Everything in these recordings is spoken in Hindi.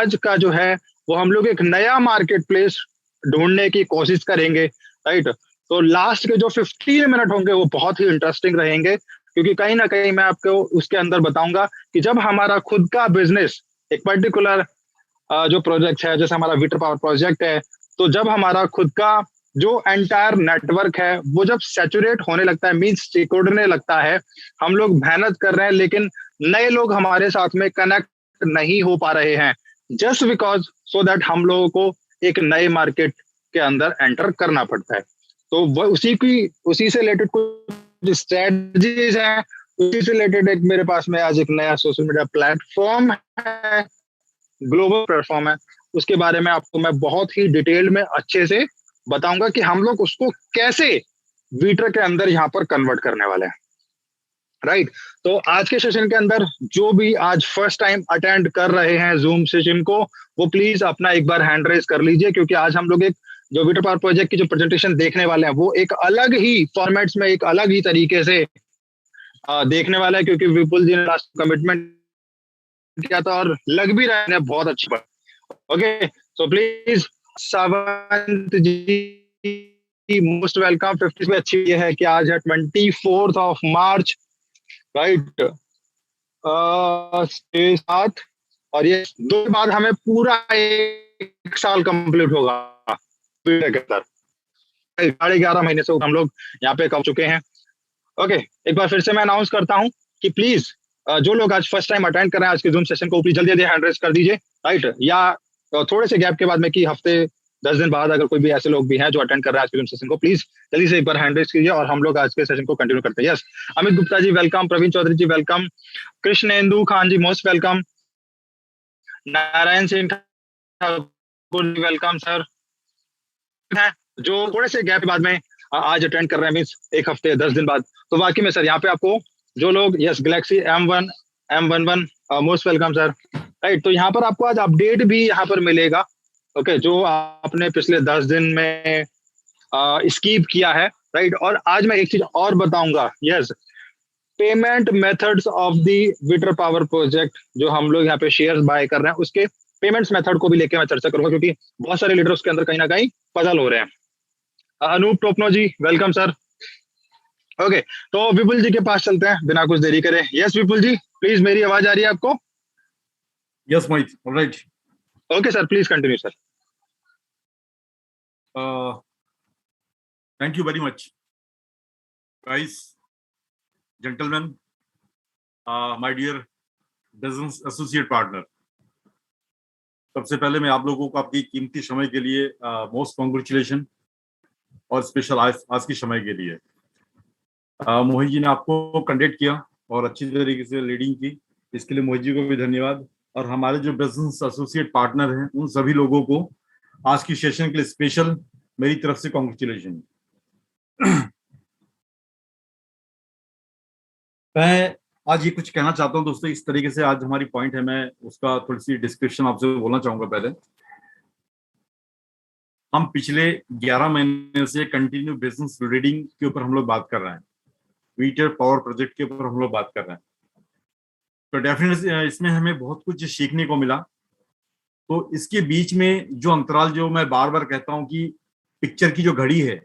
आज का जो है वो हम लोग एक नया मार्केट प्लेस ढूंढने की कोशिश करेंगे, राइट। तो लास्ट के जो 15 मिनट होंगे वो बहुत ही इंटरेस्टिंग रहेंगे, क्योंकि कहीं ना कहीं मैं आपको उसके अंदर बताऊंगा कि जब हमारा खुद का बिजनेस एक पर्टिकुलर जो प्रोजेक्ट है, जैसे हमारा विटर पावर प्रोजेक्ट है, तो जब हमारा खुद का जो एंटायर नेटवर्क है वो जब सैचुरेट होने लगता है, मीन्स सिकुड़ने लगता है, हम लोग मेहनत कर रहे हैं लेकिन नए लोग हमारे साथ में कनेक्ट नहीं हो पा रहे हैं, जस्ट बिकॉज सो दैट हम लोगों को एक नए मार्केट के अंदर एंटर करना पड़ता है। तो वो उसी से रिलेटेड कुछ स्ट्रेटजीज हैं, उसी से रिलेटेड एक मेरे पास में आज एक नया सोशल मीडिया प्लेटफॉर्म है, ग्लोबल प्लेटफॉर्म है, उसके बारे में आपको मैं बहुत ही डिटेल में अच्छे से बताऊंगा कि हम लोग उसको कैसे वीटर के अंदर यहाँ पर कन्वर्ट करने वाले हैं, राइट। तो आज के सेशन के अंदर जो भी आज फर्स्ट टाइम अटेंड कर रहे हैं जूम सेशन को, वो प्लीज अपना एक बार हैंड रेज कर लीजिए, क्योंकि आज हम लोग एक जो वीटर पावर प्रोजेक्ट की जो प्रेजेंटेशन देखने वाले हैं वो एक अलग ही फॉर्मेट्स में, एक अलग ही तरीके से देखने वाला है, क्योंकि विपुल जी ने लास्ट कमिटमेंट किया था और लग भी रहे हैं बहुत अच्छी बात। Okay, so please Sawant ji most welcome. 50 में अच्छी ये है कि आज है 24 मार्च, राइट, साथ, और ये 2 के बाद हमें पूरा 1 साल कंप्लीट होगा के अंदर। 11.5 महीने से हम लोग यहाँ पे कब चुके हैं। ओके, एक बार फिर से मैं अनाउंस करता हूँ कि प्लीज जो लोग आज फर्स्ट टाइम अटेंड कर रहे हैं आज के जूम सेशन को, प्लीज जल्दी जल्दी हैंड रेज कर दीजिए, राइट। या थोड़े से गैप के बाद में कि हफ्ते 10 दिन बाद अगर कोई भी ऐसे लोग भी हैं जो अटेंड कर रहे हैं आज के जूम सेशन को, प्लीज जल्दी से एक बार हैंड रेज कीजिए और हम लोग आज के सेशन को कंटिन्यू करते हैं। यस, अमित गुप्ता जी वेलकम, प्रवीण चौधरी जी वेलकम, कृष्णेंदु खान जी most welcome, Narayan Singh Thakur ji welcome sir, जो थोड़े से गैप के बाद में आज अटेंड कर रहे हैं, मीन्स एक हफ्ते 10 दिन बाद। तो वाकई में सर यहाँ पे आपको जो लोग, yes, Galaxy M11 most welcome sir, right. तो यहाँ पर आपको आज अपडेट भी यहाँ पर मिलेगा, ओके, जो आपने पिछले 10 दिन में स्कीप किया है, राइट। और आज मैं एक चीज और बताऊंगा, yes, payment methods of the water power project जो हम लोग यहाँ पे शेयर्स बाय कर रहे हैं, उसके पेमेंट्स मेथड को भी लेके मैं चर्चा करूंगा, क्योंकि बहुत सारे लीडर उसके अंदर कहीं ना कहीं पजल हो रहे हैं। अनूप टोपनो जी वेलकम सर। ओके, तो विपुल जी के पास चलते हैं बिना कुछ देरी करे। यस विपुल जी, प्लीज, मेरी आवाज आ रही है आपको? Yes Mohit, alright. Okay sir, please continue sir. Thank you very much guys, gentleman, my dear business associate partner. सबसे पहले मैं आप लोगों को आपकी कीमती समय के लिए मोस्ट कॉन्ग्रेचुलेशन, और स्पेशल आज की समय के लिए मोहित जी ने आपको कंडक्ट किया और अच्छी तरीके से लीडिंग की, इसके लिए मोहित जी को भी धन्यवाद। और हमारे जो बिजनेस एसोसिएट पार्टनर हैं उन सभी लोगों को आज की सेशन के लिए स्पेशल मेरी तरफ से कॉन्ग्रेचुलेशन। मैं आज ये कुछ कहना चाहता हूं दोस्तों, इस तरीके से आज हमारी पॉइंट है, मैं उसका थोड़ी सी डिस्क्रिप्शन आपसे बोलना चाहूंगा। पहले हम पिछले 11 महीने से कंटिन्यू बिजनेस रीडिंग के ऊपर हम लोग बात कर रहे हैं, वीटर पावर प्रोजेक्ट के ऊपर हम लोग बात कर रहे हैं। तो डेफिनेटली इसमें हमें बहुत कुछ सीखने को मिला। तो इसके बीच में जो अंतराल, जो मैं बार बार कहता हूं कि पिक्चर की जो घड़ी है,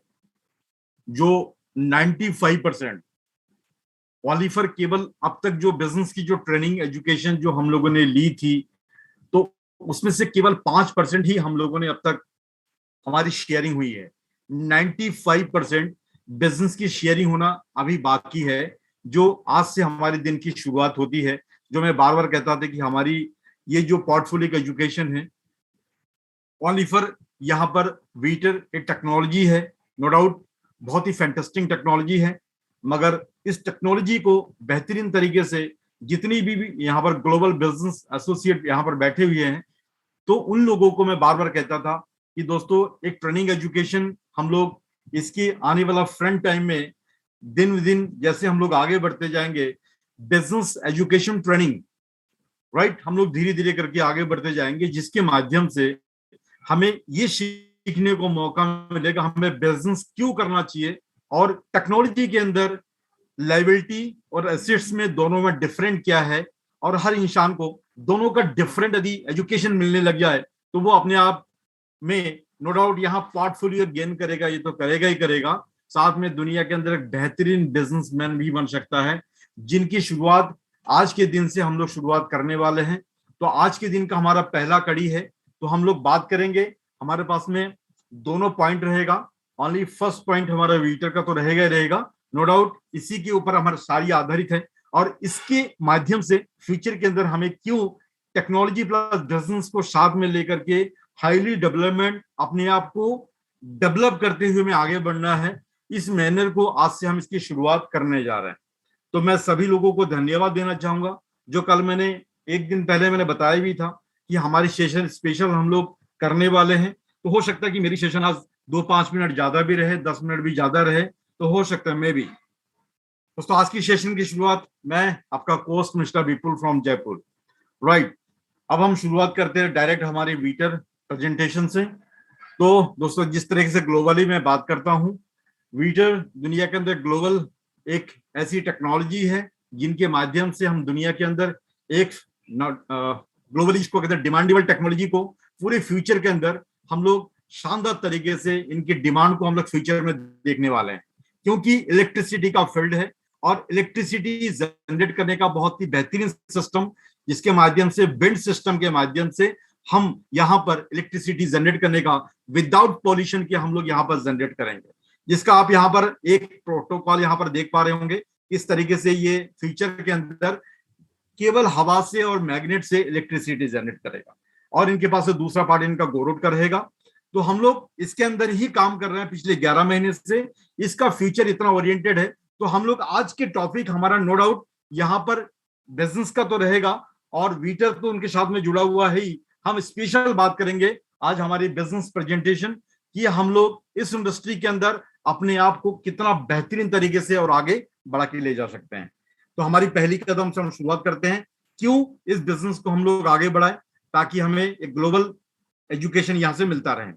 जो 95% क्वालिफर केवल अब तक जो बिजनेस की जो ट्रेनिंग एजुकेशन जो हम लोगों ने ली थी, तो उसमें से केवल 5% ही हम लोगों ने अब तक हमारी शेयरिंग हुई है। 95% बिजनेस की शेयरिंग होना अभी बाकी है, जो आज से हमारे दिन की शुरुआत होती है। जो मैं बार बार कहता था कि हमारी ये जो पोर्टफोलियो एजुकेशन है, क्वालिफर यहाँ पर वीटर एक टेक्नोलॉजी है, नो डाउट बहुत ही फैंटास्टिक टेक्नोलॉजी है, मगर इस टेक्नोलॉजी को बेहतरीन तरीके से जितनी भी यहाँ पर ग्लोबल बिजनेस एसोसिएट यहाँ पर बैठे हुए हैं, तो उन लोगों को मैं बार बार कहता था कि दोस्तों एक ट्रेनिंग एजुकेशन हम लोग इसकी आने वाला फ्रंट टाइम में दिन ब दिन जैसे हम लोग आगे बढ़ते जाएंगे, बिजनेस एजुकेशन ट्रेनिंग, राइट, हम लोग धीरे धीरे करके आगे बढ़ते जाएंगे, जिसके माध्यम से हमें ये सीखने को मौका मिलेगा हमें बिजनेस क्यों करना चाहिए, और टेक्नोलॉजी के अंदर लायबिलिटी और एसेट्स में दोनों में डिफरेंट क्या है, और हर इंसान को दोनों का डिफरेंट यदि एजुकेशन मिलने लग जाए तो वो अपने आप में नो डाउट यहाँ पोर्टफोलियो गेन करेगा, ये तो करेगा ही करेगा, साथ में दुनिया के अंदर एक बेहतरीन बिजनेसमैन भी बन सकता है, जिनकी शुरुआत आज के दिन से हम लोग शुरुआत करने वाले हैं। तो आज के दिन का हमारा पहला कड़ी है, तो हम लोग बात करेंगे, हमारे पास में दोनों पॉइंट रहेगा। ओनली फर्स्ट पॉइंट हमारा वीटर का तो रहेगा ही रहेगा, नो डाउट इसी के ऊपर हमारा सारी आधारित है, और इसके माध्यम से फ्यूचर के अंदर हमें क्यों टेक्नोलॉजी प्लस बिजनेस को साथ में लेकर के हाईली डेवलपमेंट अपने आप को डेवलप करते हुए हमें आगे बढ़ना है, इस मैनर को आज से हम इसकी शुरुआत करने जा रहे हैं। तो मैं सभी लोगों को धन्यवाद देना चाहूंगा, जो कल मैंने एक दिन पहले मैंने बताया भी था कि हमारी सेशन स्पेशल हम लोग करने वाले हैं। तो हो सकता है कि मेरी सेशन आज 2-5 मिनट ज्यादा भी रहे, 10 मिनट भी ज्यादा रहे, तो हो सकता है मैं भी। दोस्तों आज की सेशन की शुरुआत मैं आपका host mister Vipul from Jaipur, right. अब हम शुरुआत करते हैं डायरेक्ट हमारे वीटर प्रेजेंटेशन से। तो दोस्तों जिस तरीके से ग्लोबली मैं बात करता हूं, वीटर दुनिया के अंदर ग्लोबल एक ऐसी टेक्नोलॉजी है जिनके माध्यम से हम दुनिया के अंदर एक ग्लोबली इसको कहते हैं डिमांडेबल टेक्नोलॉजी को पूरे फ्यूचर के अंदर हम लोग शानदार तरीके से इनकी डिमांड को हम लोग फ्यूचर में देखने वाले हैं, क्योंकि इलेक्ट्रिसिटी का फील्ड है और इलेक्ट्रिसिटी जनरेट करने का बहुत ही बेहतरीन सिस्टम, जिसके माध्यम से विंड सिस्टम के माध्यम से हम यहाँ पर इलेक्ट्रिसिटी जनरेट करने का विदाउट पॉल्यूशन के हम लोग यहाँ पर जनरेट करेंगे, जिसका आप यहाँ पर एक प्रोटोकॉल यहाँ पर देख पा रहे होंगे। इस तरीके से ये फ्यूचर के अंदर केवल हवा से और मैग्नेट से इलेक्ट्रिसिटी जनरेट करेगा, और इनके पास दूसरा पार्ट इनका गोरोड का रहेगा। तो हम लोग इसके अंदर ही काम कर रहे हैं पिछले 11 महीने से, इसका फ्यूचर इतना ओरिएंटेड है। तो हम लोग आज के टॉपिक हमारा नो डाउट यहाँ पर बिजनेस का तो रहेगा, और वीटर तो उनके साथ में जुड़ा हुआ है ही। हम स्पेशल बात करेंगे आज हमारी बिजनेस प्रेजेंटेशन कि हम लोग इस इंडस्ट्री के अंदर अपने आप को कितना बेहतरीन तरीके से और आगे बढ़ा के ले जा सकते हैं। तो हमारी पहली कदम से हम शुरुआत करते हैं, क्यों इस बिजनेस को हम लोग आगे बढ़ाएं, ताकि हमें एक ग्लोबल एजुकेशन यहां से मिलता रहे।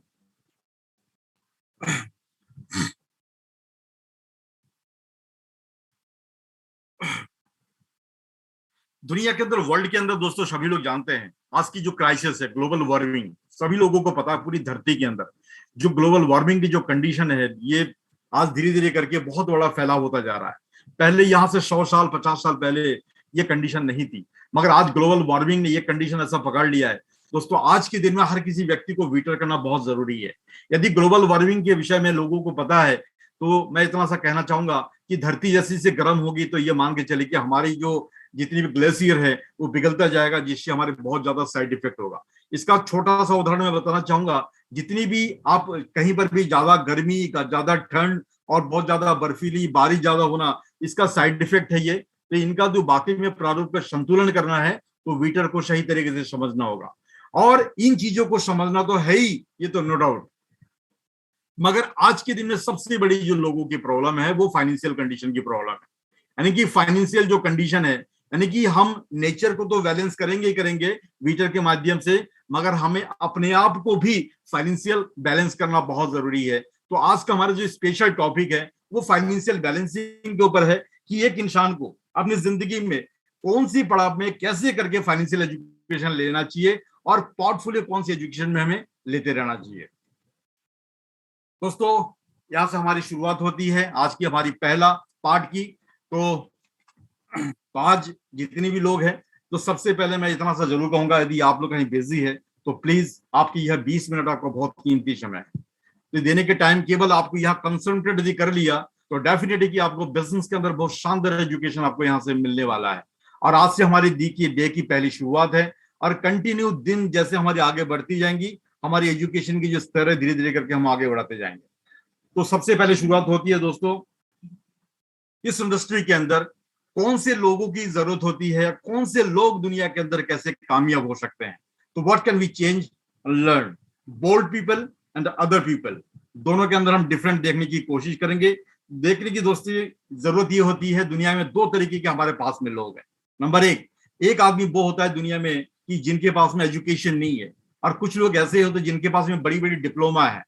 दुनिया के अंदर, वर्ल्ड के अंदर दोस्तों सभी लोग जानते हैं आज की जो क्राइसिस है ग्लोबल वार्मिंग, सभी लोगों को पता है पूरी धरती के अंदर जो ग्लोबल वार्मिंग की जो कंडीशन है, ये आज धीरे धीरे करके बहुत बड़ा फैलाव होता जा रहा है। पहले यहाँ से 100 साल 50 साल पहले ये कंडीशन नहीं थी, मगर आज ग्लोबल वार्मिंग ने ये कंडीशन ऐसा पकड़ लिया है। दोस्तों आज के दिन में हर किसी व्यक्ति को वीटर करना बहुत जरूरी है। यदि ग्लोबल वार्मिंग के विषय में लोगों को पता है, तो मैं इतना सा कहना चाहूंगा कि धरती जैसी से गर्म होगी तो ये मान के चले कि हमारी जो जितनी भी ग्लेशियर है वो पिघलता जाएगा, जिससे हमारे बहुत ज्यादा साइड इफेक्ट होगा। इसका छोटा सा उदाहरण मैं बताना चाहूंगा, जितनी भी आप कहीं पर भी ज्यादा गर्मी का, ज्यादा ठंड और बहुत ज्यादा बर्फीली बारिश ज्यादा होना, इसका साइड इफेक्ट है ये। तो इनका जो बाकी में प्रारूप का संतुलन करना है तो वीटर को सही तरीके से समझना होगा, और इन चीजों को समझना तो है ही, ये तो नो डाउट। मगर आज के दिन में सबसे बड़ी जो लोगों की प्रॉब्लम है वो फाइनेंशियल कंडीशन की प्रॉब्लम है। यानी कि फाइनेंशियल जो कंडीशन है, यानी कि हम नेचर को तो बैलेंस करेंगे ही करेंगे वीटर के माध्यम से, मगर हमें अपने आप को भी फाइनेंशियल बैलेंस करना बहुत जरूरी है। तो आज का हमारा जो स्पेशल टॉपिक है वो फाइनेंशियल बैलेंसिंग के ऊपर है, कि एक इंसान को अपनी जिंदगी में कौन सी पड़ाव में कैसे करके फाइनेंशियल एजुकेशन लेना चाहिए, और पोर्टफोलियो कौन सी एजुकेशन में हमें लेते रहना चाहिए। दोस्तों यहां से हमारी शुरुआत होती है आज की हमारी पहला पार्ट की। तो आज जितने भी लोग हैं, तो सबसे पहले मैं इतना सा जरूर कहूंगा, यदि आप लोग कहीं बिजी है तो प्लीज आपकी यह 20 मिनट आपका बहुत कीमती समय है, तो देने के टाइम केवल आपको यहाँ कंसंट्रेट यदि कर लिया तो डेफिनेटली कि आपको बिजनेस के अंदर बहुत शानदार एजुकेशन आपको यहाँ से मिलने वाला है। और आज से हमारी डे की पहली शुरुआत है, और कंटिन्यू दिन जैसे हमारी आगे बढ़ती जाएंगी, हमारी एजुकेशन की जो स्तर है धीरे धीरे करके हम आगे बढ़ाते जाएंगे। तो सबसे पहले शुरुआत होती है दोस्तों, इस इंडस्ट्री के अंदर कौन से लोगों की जरूरत होती है, कौन से लोग दुनिया के अंदर कैसे कामयाब हो सकते हैं। तो what can we change learn, bold people and other people, दोनों के अंदर हम डिफरेंट देखने की कोशिश करेंगे। देखने की दोस्ती जरूरत ये होती है, दुनिया में दो तरीके के हमारे पास में लोग हैं। नंबर एक आदमी वो होता है दुनिया में कि जिनके पास में एजुकेशन नहीं है, और कुछ लोग ऐसे होते हैं जिनके पास में बड़ी बड़ी डिप्लोमा है।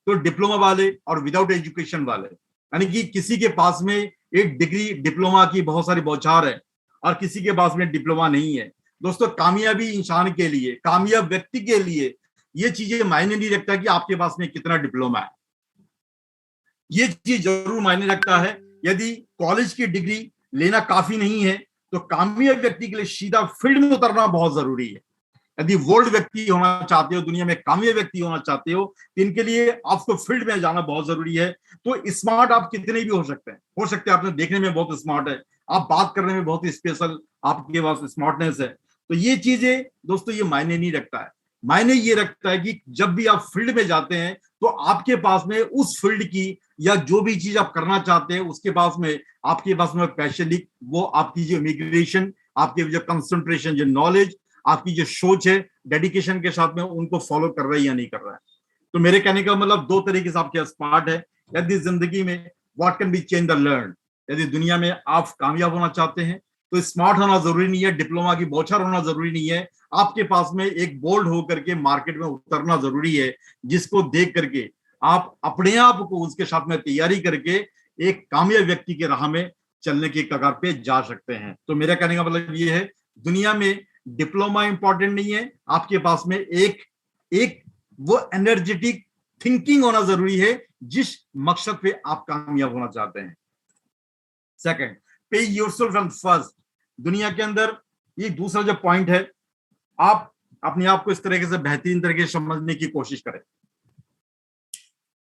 तो डिप्लोमा वाले और विदाउट एजुकेशन वाले, यानी कि किसी के पास में एक डिग्री डिप्लोमा की बहुत सारी बौछार है, और किसी के पास में डिप्लोमा नहीं है। दोस्तों, कामयाबी इंसान के लिए, कामयाब व्यक्ति के लिए ये चीजें मायने नहीं रखता कि आपके पास में कितना डिप्लोमा है। ये चीज जरूर मायने रखता है। यदि कॉलेज की डिग्री लेना काफी नहीं है तो कामयाब व्यक्ति के लिए सीधा फील्ड में उतरना बहुत जरूरी है। यदि वर्ल्ड व्यक्ति होना चाहते हो, दुनिया में कामयाब व्यक्ति होना चाहते हो, तो इनके लिए आपको फील्ड में जाना बहुत जरूरी है। तो स्मार्ट आप कितने भी हो सकते हैं, आपने देखने में बहुत स्मार्ट है, आप बात करने में बहुत स्पेशल आपके पास स्मार्टनेस है, तो ये चीजें दोस्तों ये मायने नहीं रखता है। मायने ये रखता है कि जब भी आप फील्ड में जाते हैं तो आपके पास में उस फील्ड की या जो भी चीज आप करना चाहते हैं उसके पास में आपके पास में पैशन, वो आपकी जो इमिग्रेशन, आपके जो कंसंट्रेशन, जो नॉलेज, आपकी जो सोच है, डेडिकेशन के साथ में उनको फॉलो कर रहा है या नहीं कर रहा है। तो मेरे कहने का मतलब दो तरीके से आपके स्मार्ट है। यदि जिंदगी में what can be change the learn, यदि दुनिया में आप कामयाब होना चाहते हैं तो स्मार्ट होना जरूरी नहीं है, डिप्लोमा की बौछार होना जरूरी नहीं है। आपके पास में एक बोल्ड होकर के मार्केट में उतरना जरूरी है, जिसको देख करके आप अपने आप को उसके साथ में तैयारी करके एक कामयाब व्यक्ति के राह में चलने की कगार पे जा सकते हैं। तो मेरा कहने का मतलब ये है, दुनिया में डिप्लोमा इंपॉर्टेंट नहीं है, आपके पास में एक वो एनर्जेटिक थिंकिंग होना जरूरी है जिस मकसद पे आप कामयाब होना चाहते हैं। सेकंड, पे योरसेल्फ एंड फर्स्ट। दुनिया के अंदर ये दूसरा जो पॉइंट है, आप अपने आप को इस तरीके से बेहतरीन तरीके से समझने की कोशिश करें।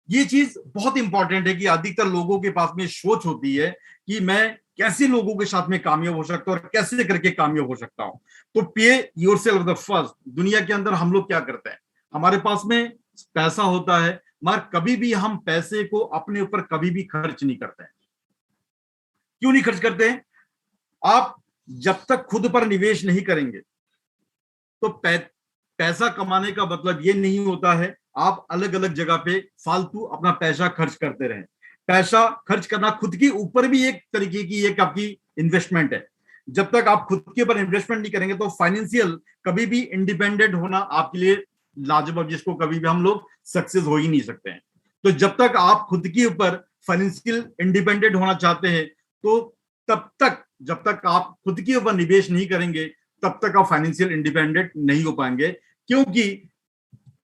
ये चीज बहुत इंपॉर्टेंट है कि अधिकतर लोगों के पास में सोच होती है कि मैं कैसे लोगों के साथ में कामयाब हो सकता हूं और कैसे करके कामयाब हो सकता हूं। तो पे योरसेल्फ द फर्स्ट। दुनिया के अंदर हम लोग क्या करते हैं, हमारे पास में पैसा होता है मगर कभी भी हम पैसे को अपने ऊपर कभी भी खर्च नहीं करते हैं। क्यों नहीं खर्च करते हैं? आप जब तक खुद पर निवेश नहीं करेंगे तो पैसा कमाने का मतलब ये नहीं होता है आप अलग अलग जगह पे फालतू अपना पैसा खर्च करते रहें। पैसा खर्च करना खुद के ऊपर भी एक तरीके की एक आपकी इन्वेस्टमेंट है। जब तक आप खुद के ऊपर इन्वेस्टमेंट नहीं करेंगे तो फाइनेंशियल कभी भी इंडिपेंडेंट होना आपके लिए लाजवाब, जिसको कभी भी हम लोग सक्सेस हो ही नहीं सकते हैं। तो जब तक आप खुद के ऊपर फाइनेंशियल इंडिपेंडेंट होना चाहते हैं तो तब तक, जब तक आप खुद के ऊपर निवेश नहीं करेंगे तब तक आप फाइनेंशियल इंडिपेंडेंट नहीं हो पाएंगे। क्योंकि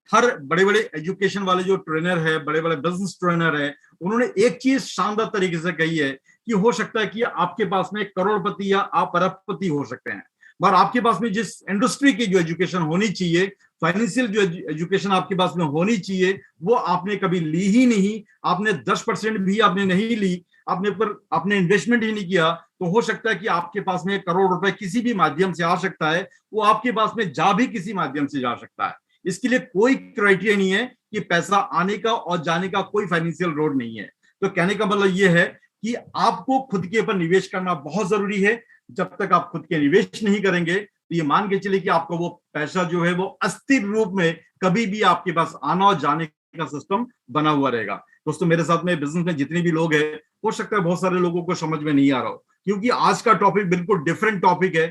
हर बड़े बड़े एजुकेशन वाले जो ट्रेनर है, बड़े बड़े बिजनेस ट्रेनर है, उन्होंने एक चीज शानदार तरीके से कही है कि हो सकता है कि आपके पास में करोड़पति या आप अरबपति हो सकते हैं, मगर आपके पास में जिस इंडस्ट्री की जो एजुकेशन होनी चाहिए, फाइनेंशियल जो एजुकेशन आपके पास में होनी चाहिए, वो आपने कभी ली ही नहीं। आपने 10% भी आपने नहीं ली, आपने इन्वेस्टमेंट ही नहीं किया, तो हो सकता है कि आपके पास में करोड़ रुपए किसी भी माध्यम से आ सकता है, वो आपके पास में जा भी किसी माध्यम से जा सकता है। इसके लिए कोई क्राइटेरिया नहीं है कि पैसा आने का और जाने का कोई फाइनेंशियल रोड नहीं है। तो कहने का मतलब ये है कि आपको खुद के ऊपर निवेश करना बहुत जरूरी है। जब तक आप खुद के निवेश नहीं करेंगे तो ये मान के चलिए कि आपका वो पैसा जो है वो अस्थिर रूप में कभी भी आपके पास आना और जाने का सिस्टम बना हुआ रहेगा। दोस्तों, मेरे साथ में बिजनेस में जितने भी लोग हैं, हो सकता है बहुत सारे लोगों को समझ में नहीं आ रहा हो, क्योंकि आज का टॉपिक बिल्कुल डिफरेंट टॉपिक है।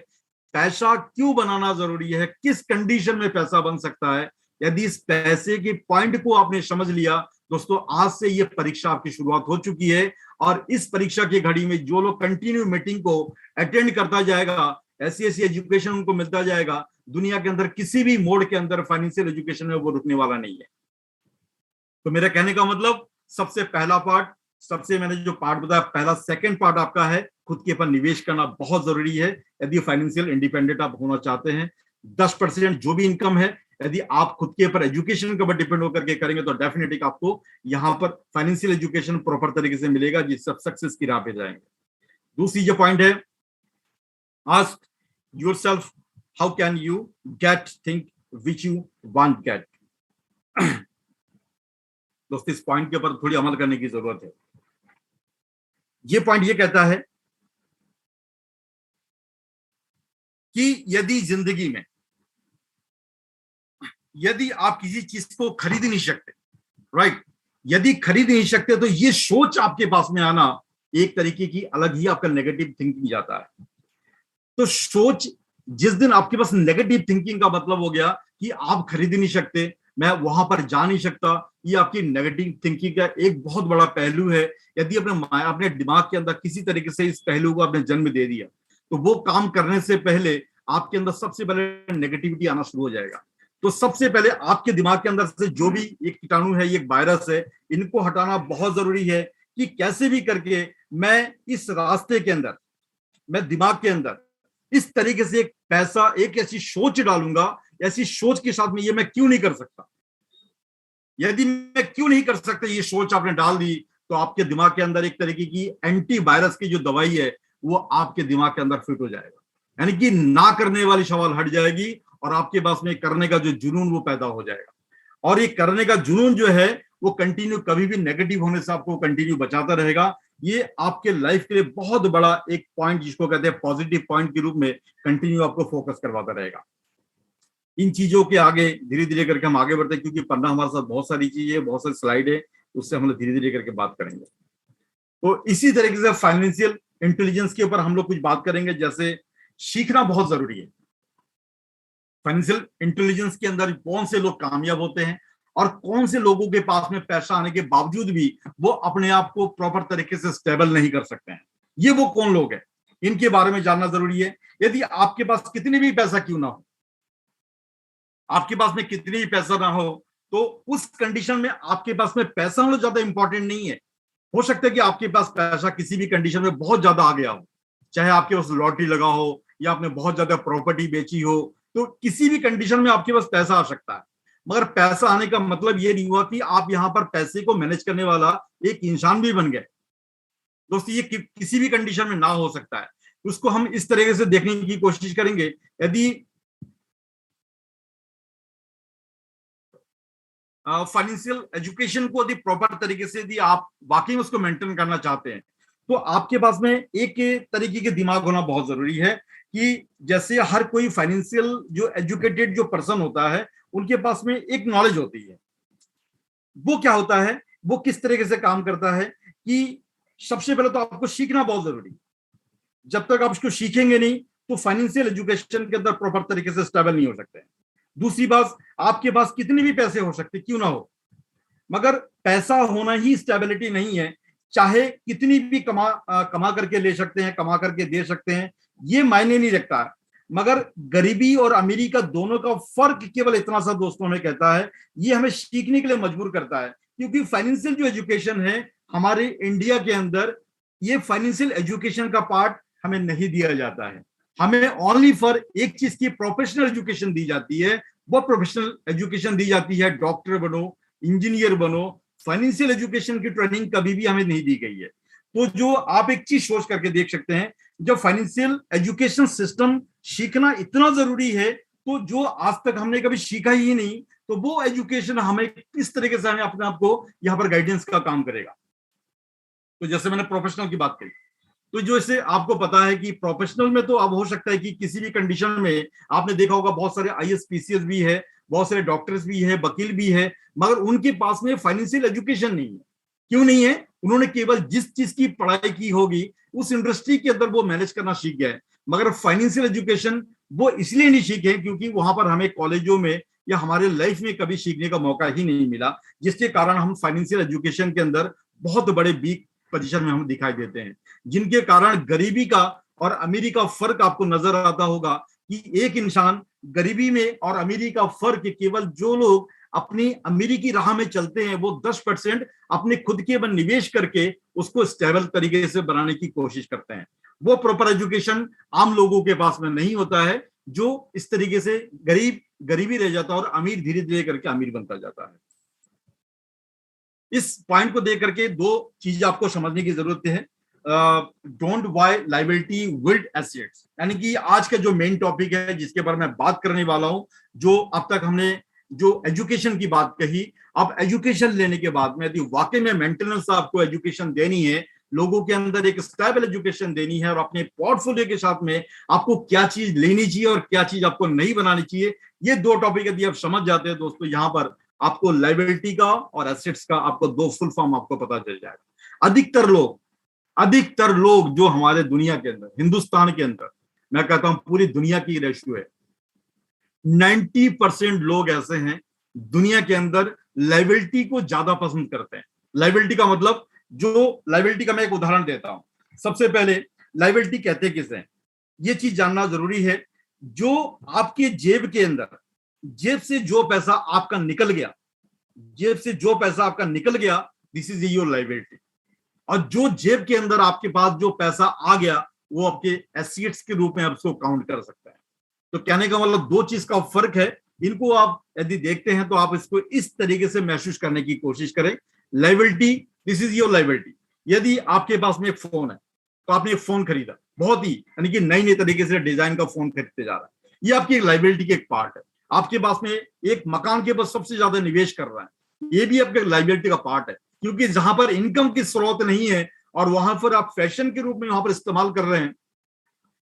पैसा क्यों बनाना जरूरी है, किस कंडीशन में पैसा बन सकता है। यदि इस पैसे के पॉइंट को आपने समझ लिया दोस्तों, आज से ये परीक्षा आपकी शुरुआत हो चुकी है। और इस परीक्षा की घड़ी में जो लोग कंटिन्यू मीटिंग को अटेंड करता जाएगा, ऐसी ऐसी एजुकेशन उनको मिलता जाएगा, दुनिया के अंदर किसी भी मोड के अंदर फाइनेंशियल एजुकेशन में वो रुकने वाला नहीं है। तो मेरा कहने का मतलब, सबसे पहला पार्ट, सबसे मैंने जो पार्ट बताया पहला, सेकंड पार्ट आपका है खुद के ऊपर निवेश करना बहुत जरूरी है यदि फाइनेंशियल इंडिपेंडेंट आप होना चाहते हैं। 10% जो भी इनकम है, यदि आप खुद के ऊपर एजुकेशन के ऊपर डिपेंड होकर के करेंगे तो डेफिनेटली आपको यहाँ पर फाइनेंशियल एजुकेशन प्रॉपर तरीके से मिलेगा, जिससे सक्सेस की राह पे जाएंगे। दूसरी जो पॉइंट है, ask yourself how can you get thing which you want get. दोस्तों, इस पॉइंट के ऊपर थोड़ी अमल करने की जरूरत है। ये पॉइंट ये कहता है कि यदि जिंदगी में यदि आप किसी चीज को खरीद नहीं सकते, राइट, यदि खरीद नहीं सकते तो ये सोच आपके पास में आना एक तरीके की अलग ही आपका नेगेटिव थिंकिंग जाता है। तो सोच, जिस दिन आपके पास नेगेटिव थिंकिंग का मतलब हो गया कि आप खरीद नहीं सकते, मैं वहां पर जा नहीं सकता, ये आपकी नेगेटिव थिंकिंग का एक बहुत बड़ा पहलू है। यदि अपने दिमाग के अंदर किसी तरीके से इस पहलू को आपने जन्म दे दिया तो वो काम करने से पहले आपके अंदर सबसे पहले नेगेटिविटी आना शुरू हो जाएगा। तो सबसे पहले आपके दिमाग के अंदर से जो भी एक कीटाणु है, ये वायरस है, इनको हटाना बहुत जरूरी है कि कैसे भी करके मैं इस रास्ते के अंदर, मैं दिमाग के अंदर इस तरीके से एक पैसा, एक ऐसी सोच डालूंगा, ऐसी सोच के साथ में ये मैं क्यों नहीं कर सकता। यदि मैं क्यों नहीं कर सकता ये सोच आपने डाल दी, तो आपके दिमाग के अंदर एक तरीके की एंटी वायरस की जो दवाई है वो आपके दिमाग के अंदर फिट हो जाएगा, यानी कि ना करने वाली सवाल हट जाएगी और आपके पास में करने का जो जुनून वो पैदा हो जाएगा। और ये करने का जुनून जो है वो कंटिन्यू, कभी भी नेगेटिव होने से आपको कंटिन्यू बचाता रहेगा। ये आपके लाइफ के लिए बहुत बड़ा एक पॉइंट, जिसको कहते हैं पॉजिटिव पॉइंट के रूप में, कंटिन्यू आपको फोकस करवाता रहेगा। इन चीजों के आगे धीरे धीरे करके हम आगे बढ़ते हैं, क्योंकि पढ़ना हमारे साथ बहुत सारी चीजें है, बहुत सारी स्लाइड है, उससे हम लोग धीरे धीरे करके बात करेंगे। तो इसी तरीके से फाइनेंशियल इंटेलिजेंस के ऊपर हम लोग कुछ बात करेंगे, जैसे सीखना बहुत जरूरी है। फाइनेंशियल इंटेलिजेंस के अंदर कौन से लोग कामयाब होते हैं और कौन से लोगों के पास में पैसा आने के बावजूद भी वो अपने आप को प्रॉपर तरीके से स्टेबल नहीं कर सकते हैं, ये वो कौन लोग हैं, इनके बारे में जानना जरूरी है। यदि आपके पास कितने भी पैसा क्यों ना हो, आपके पास में कितनी भी पैसा ना हो, तो उस कंडीशन में आपके पास में पैसा होना ज्यादा इंपॉर्टेंट नहीं है। हो सकता है कि आपके पास पैसा किसी भी कंडीशन में बहुत ज्यादा आ गया हो, चाहे आपके पास लॉटरी लगा हो या आपने बहुत ज्यादा प्रॉपर्टी बेची हो, तो किसी भी कंडीशन में आपके पास पैसा आ सकता है। मगर पैसा आने का मतलब ये नहीं हुआ कि आप यहां पर पैसे को मैनेज करने वाला एक इंसान भी बन गए। दोस्तों, ये किसी भी कंडीशन में ना हो सकता है। उसको हम इस तरीके से देखने की कोशिश करेंगे। यदि फाइनेंशियल एजुकेशन को यदि प्रॉपर तरीके से यदि आप वाकई में उसको मेंटेन करना चाहते हैं, तो आपके पास में एक तरीके के दिमाग होना बहुत जरूरी है कि जैसे हर कोई फाइनेंशियल जो एजुकेटेड जो पर्सन होता है, उनके पास में एक नॉलेज होती है। वो क्या होता है, वो किस तरीके से काम करता है कि सबसे पहले तो आपको सीखना बहुत जरूरी है। जब तक आप उसको सीखेंगे नहीं, तो फाइनेंशियल एजुकेशन के अंदर प्रॉपर तरीके से स्टेबल नहीं हो सकते। दूसरी बात, आपके पास कितने भी पैसे हो सकते क्यों ना हो, मगर पैसा होना ही स्टेबिलिटी नहीं है। चाहे कितनी भी कमा करके ले सकते हैं, कमा करके दे सकते हैं, ये मायने नहीं रखता है। मगर गरीबी और अमीरी का दोनों का फर्क केवल इतना सा दोस्तों हमें कहता है, ये हमें सीखने के लिए मजबूर करता है। क्योंकि फाइनेंशियल जो एजुकेशन है हमारे इंडिया के अंदर, ये फाइनेंशियल एजुकेशन का पार्ट हमें नहीं दिया जाता है। हमें ओनली फॉर एक चीज की प्रोफेशनल एजुकेशन दी जाती है। वो प्रोफेशनल एजुकेशन दी जाती है, डॉक्टर बनो, इंजीनियर बनो। फाइनेंशियल एजुकेशन की ट्रेनिंग कभी भी हमें नहीं दी गई है। तो जो आप एक चीज सोच करके देख सकते हैं, जब फाइनेंशियल एजुकेशन सिस्टम सीखना इतना जरूरी है, तो जो आज तक हमने कभी सीखा ही नहीं, तो वो एजुकेशन हमें किस तरीके से हमें अपने आप को यहाँ पर गाइडेंस का काम करेगा। तो जैसे मैंने प्रोफेशनल की बात करी, तो जो इसे आपको पता है कि प्रोफेशनल में तो अब हो सकता है कि किसी भी कंडीशन में, आपने देखा होगा बहुत सारे आईएएस पीसीएस भी है, बहुत सारे डॉक्टर्स भी है, वकील भी है, मगर उनके पास में फाइनेंशियल एजुकेशन नहीं है। क्यों नहीं है? उन्होंने केवल जिस चीज की पढ़ाई की होगी उस इंडस्ट्री के अंदर वो मैनेज करना सीख गए, मगर फाइनेंशियल एजुकेशन वो इसलिए नहीं सीखे क्योंकि वहां पर हमें कॉलेजों में या हमारे लाइफ में कभी सीखने का मौका ही नहीं मिला, जिसके कारण हम फाइनेंशियल एजुकेशन के अंदर बहुत बड़े वीक पोजीशन में हम दिखाई देते हैं, जिनके कारण गरीबी का और अमीरी का फर्क आपको नजर आता होगा कि एक इंसान गरीबी में और अमीरी का फर्क केवल जो लोग अपनी अमीरी की राह में चलते हैं वो 10% अपने खुद के बन निवेश करके उसको स्टेबल तरीके से बनाने की कोशिश करते हैं। वो प्रॉपर एजुकेशन आम लोगों के पास में नहीं होता है, जो इस तरीके से गरीबी रह जाता है और अमीर धीरे धीरे करके अमीर बनता जाता है। इस पॉइंट को देख करके दो चीजें आपको समझने की जरूरत है। Don't buy liability build assets, यानी कि आज का जो मेन टॉपिक है जिसके बारे में मैं बात करने वाला हूं, जो अब तक हमने जो एजुकेशन की बात कही, अब एजुकेशन लेने के बाद में यदि वाकई में मेंटेनेंस आपको एजुकेशन देनी है, लोगों के अंदर एक स्टेबल एजुकेशन देनी है और अपने पोर्टफोलियो के साथ में आपको क्या चीज लेनी चाहिए और क्या चीज आपको नहीं बनानी चाहिए, ये दो टॉपिक यदि आप समझ जाते हैं दोस्तों, यहाँ पर आपको लायबिलिटी का और एसेट्स का आपको दो फुल फॉर्म आपको पता चल जाएगा। अधिकतर लोग जो हमारे दुनिया के अंदर, हिंदुस्तान के अंदर, मैं कहता हूं पूरी दुनिया की रेशियो है, 90% लोग ऐसे हैं दुनिया के अंदर लायबिलिटी को ज्यादा पसंद करते हैं। लायबिलिटी का मतलब, जो लायबिलिटी का मैं एक उदाहरण देता हूं। सबसे पहले लायबिलिटी कहते किसे हैं? ये चीज जानना जरूरी है, जो आपके जेब के अंदर, जेब से जो पैसा आपका निकल गया, जेब से जो पैसा आपका निकल गया, दिस इज योर लायबिलिटी। और जो जेब के अंदर आपके पास जो पैसा आ गया, वो आपके एसेट्स के रूप में आप उसको काउंट कर सकते हैं। तो कहने का मतलब दो चीज का फर्क है। इनको आप यदि देखते हैं तो आप इसको इस तरीके से महसूस करने की कोशिश करें। Liability, this is your liability. यदि आपके पास में एक फोन है, तो आपने एक फोन खरीदा, बहुत ही यानी कि नई नई तरीके से डिजाइन का फोन खरीदते जा रहा है, ये आपकी एक लायबिलिटी की एक पार्ट है। आपके पास में एक मकान के ऊपर सबसे ज्यादा निवेश कर रहा है, ये भी आपके लायबिलिटी का पार्ट है, क्योंकि जहां पर इनकम की स्रोत नहीं है और वहां पर आप फैशन के रूप में वहां पर इस्तेमाल कर रहे हैं,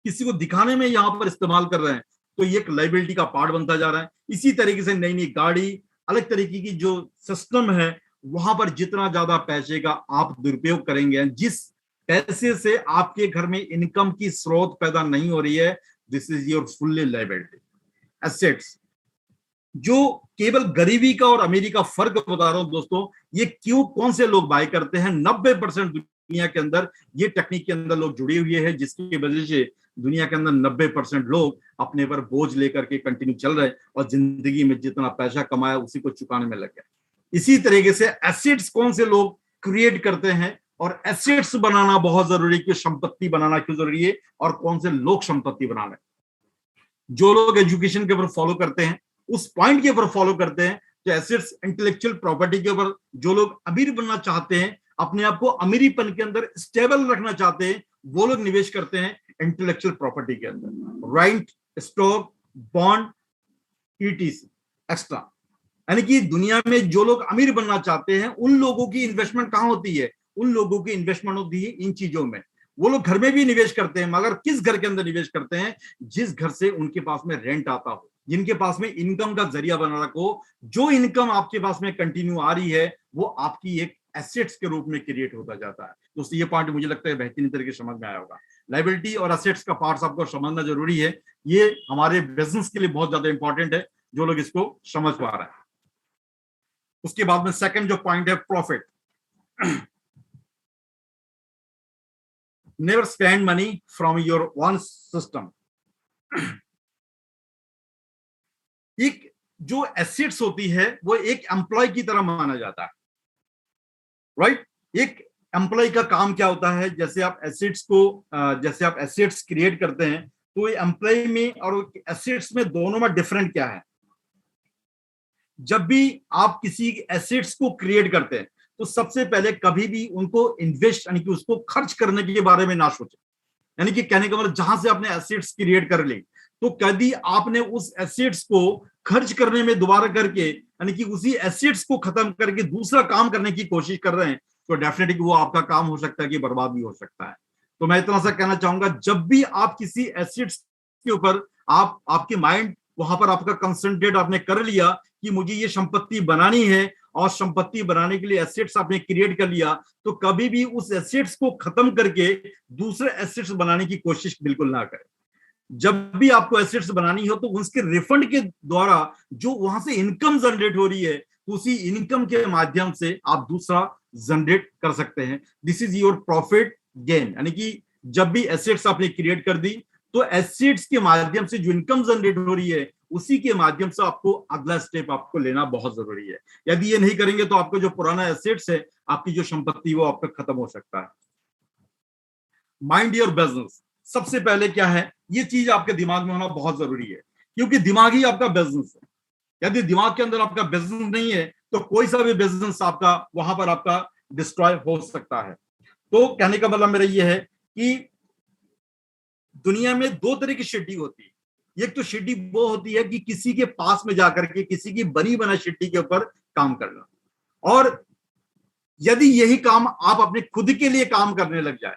किसी को दिखाने में यहां पर इस्तेमाल कर रहे हैं, तो ये एक लायबिलिटी का पार्ट बनता जा रहा है। इसी तरीके से नई नई गाड़ी, अलग तरीके की जो सिस्टम है, वहां पर जितना ज्यादा पैसे का आप दुरुपयोग करेंगे, जिस पैसे से आपके घर में इनकम की स्रोत पैदा नहीं हो रही है, this is your fully liability. Assets, जो केवल गरीबी का और अमीरी का फर्क बता रहा हूं दोस्तों, ये क्यों कौन से लोग बाय करते हैं। 90% दुनिया के अंदर ये टेक्निक के अंदर लोग जुड़े हुए हैं, जिसकी वजह से दुनिया के अंदर 90% लोग अपने पर बोझ लेकर के कंटिन्यू चल रहे हैं और जिंदगी में जितना पैसा कमाया उसी को चुकाने में लग गया। इसी तरीके से एसेट्स कौन से लोग क्रिएट करते हैं, और एसेट्स बनाना बहुत जरूरी है कि संपत्ति बनाना क्यों जरूरी है, और कौन से लोग संपत्ति बनाने। जो लोग एजुकेशन के ऊपर फॉलो करते हैं, उस पॉइंट के ऊपर फॉलो करते हैं, जो एसेट्स इंटेलेक्चुअल प्रॉपर्टी के ऊपर, जो लोग अमीर बनना चाहते हैं, अपने आप को अमीरीपन के अंदर स्टेबल रखना चाहते हैं, वो लोग निवेश करते हैं इंटेलेक्चुअल प्रॉपर्टी के अंदर, right, stock, bond, etc, extra. यानी कि दुनिया में जो लोग अमीर बनना चाहते हैं, उन लोगों की इन्वेस्टमेंट कहां होती है, उन लोगों की इन्वेस्टमेंट होती है इन चीजों में। वो लोग घर में भी निवेश करते हैं, मगर किस घर के अंदर निवेश करते हैं, जिस घर से उनके पास में रेंट आता हो, जिनके पास में इनकम का जरिया बना रखो। जो इनकम आपके पास में कंटिन्यू आ रही है, वो आपकी एक एसेट्स के रूप में क्रिएट होता जाता है। दोस्तों ये पॉइंट मुझे लगता है बेहतरीन तरीके से समझ में आया होगा। लायबिलिटी और एसेट्स का पार्ट्स आपको समझना जरूरी है, ये हमारे बिजनेस के लिए बहुत ज्यादा इंपॉर्टेंट है, जो लोग इसको समझ पा रहे हैं। उसके बाद में सेकंड जो पॉइंट है, profit. Never spend money from your one system. एक जो एसेट्स होती है वो एक एम्प्लॉय की तरह माना जाता है, राइट। एक एम्प्लॉय का काम क्या होता है, जैसे आप एसेट्स क्रिएट करते हैं, तो एम्प्लॉय में और एसेट्स में दोनों में डिफरेंट क्या है। जब भी आप किसी एसेट्स को क्रिएट करते हैं, तो सबसे पहले कभी भी उनको इन्वेस्ट यानी कि उसको खर्च करने के बारे में ना सोचें। यानी कि कहने का मतलब, जहां से आपने एसेट्स क्रिएट कर ली, तो कभी आपने उस एसेट्स को खर्च करने में दोबारा करके, यानी कि उसी एसेट्स को खत्म करके दूसरा काम करने की कोशिश कर रहे हैं, तो डेफिनेटली वो आपका काम हो सकता है कि बर्बाद भी हो सकता है। तो मैं इतना सा कहना चाहूंगा, जब भी आप किसी एसेट्स के ऊपर आपके माइंड वहां पर आपका कंसंट्रेट आपने कर लिया कि मुझे ये संपत्ति बनानी है, और संपत्ति बनाने के लिए एसेट्स आपने क्रिएट कर लिया, तो कभी भी उस एसेट्स को खत्म करके दूसरे एसेट्स बनाने की कोशिश बिल्कुल ना करें। जब भी आपको एसेट्स बनानी हो, तो उसके रिफंड के द्वारा जो वहां से इनकम जनरेट हो रही है, तो उसी इनकम के माध्यम से आप दूसरा जनरेट कर सकते हैं। This is your profit gain. यानी कि जब भी एसेट्स आपने क्रिएट कर दी, तो एसेट्स के माध्यम से जो इनकम जनरेट हो रही है, उसी के माध्यम से आपको अगला स्टेप आपको लेना बहुत जरूरी है। यदि ये नहीं करेंगे, तो आपका जो पुराना एसेट्स है, आपकी जो संपत्ति, वो आपका खत्म हो सकता है। Mind your business. सबसे पहले क्या है, ये चीज आपके दिमाग में होना बहुत जरूरी है, क्योंकि दिमाग ही आपका बिजनेस है। यदि दिमाग के अंदर आपका बिजनेस नहीं है, तो कोई सा भी बिजनेस आपका वहां पर आपका डिस्ट्रॉय हो सकता है। तो कहने का मतलब मेरा ये है कि दुनिया में दो तरह की शिड्डी होती है। एक तो शिड्डी वो होती है कि किसी के पास में जाकर के किसी की बनी बना शिड्डी के ऊपर काम करना, और यदि यही काम आप अपने खुद के लिए काम करने लग जाए,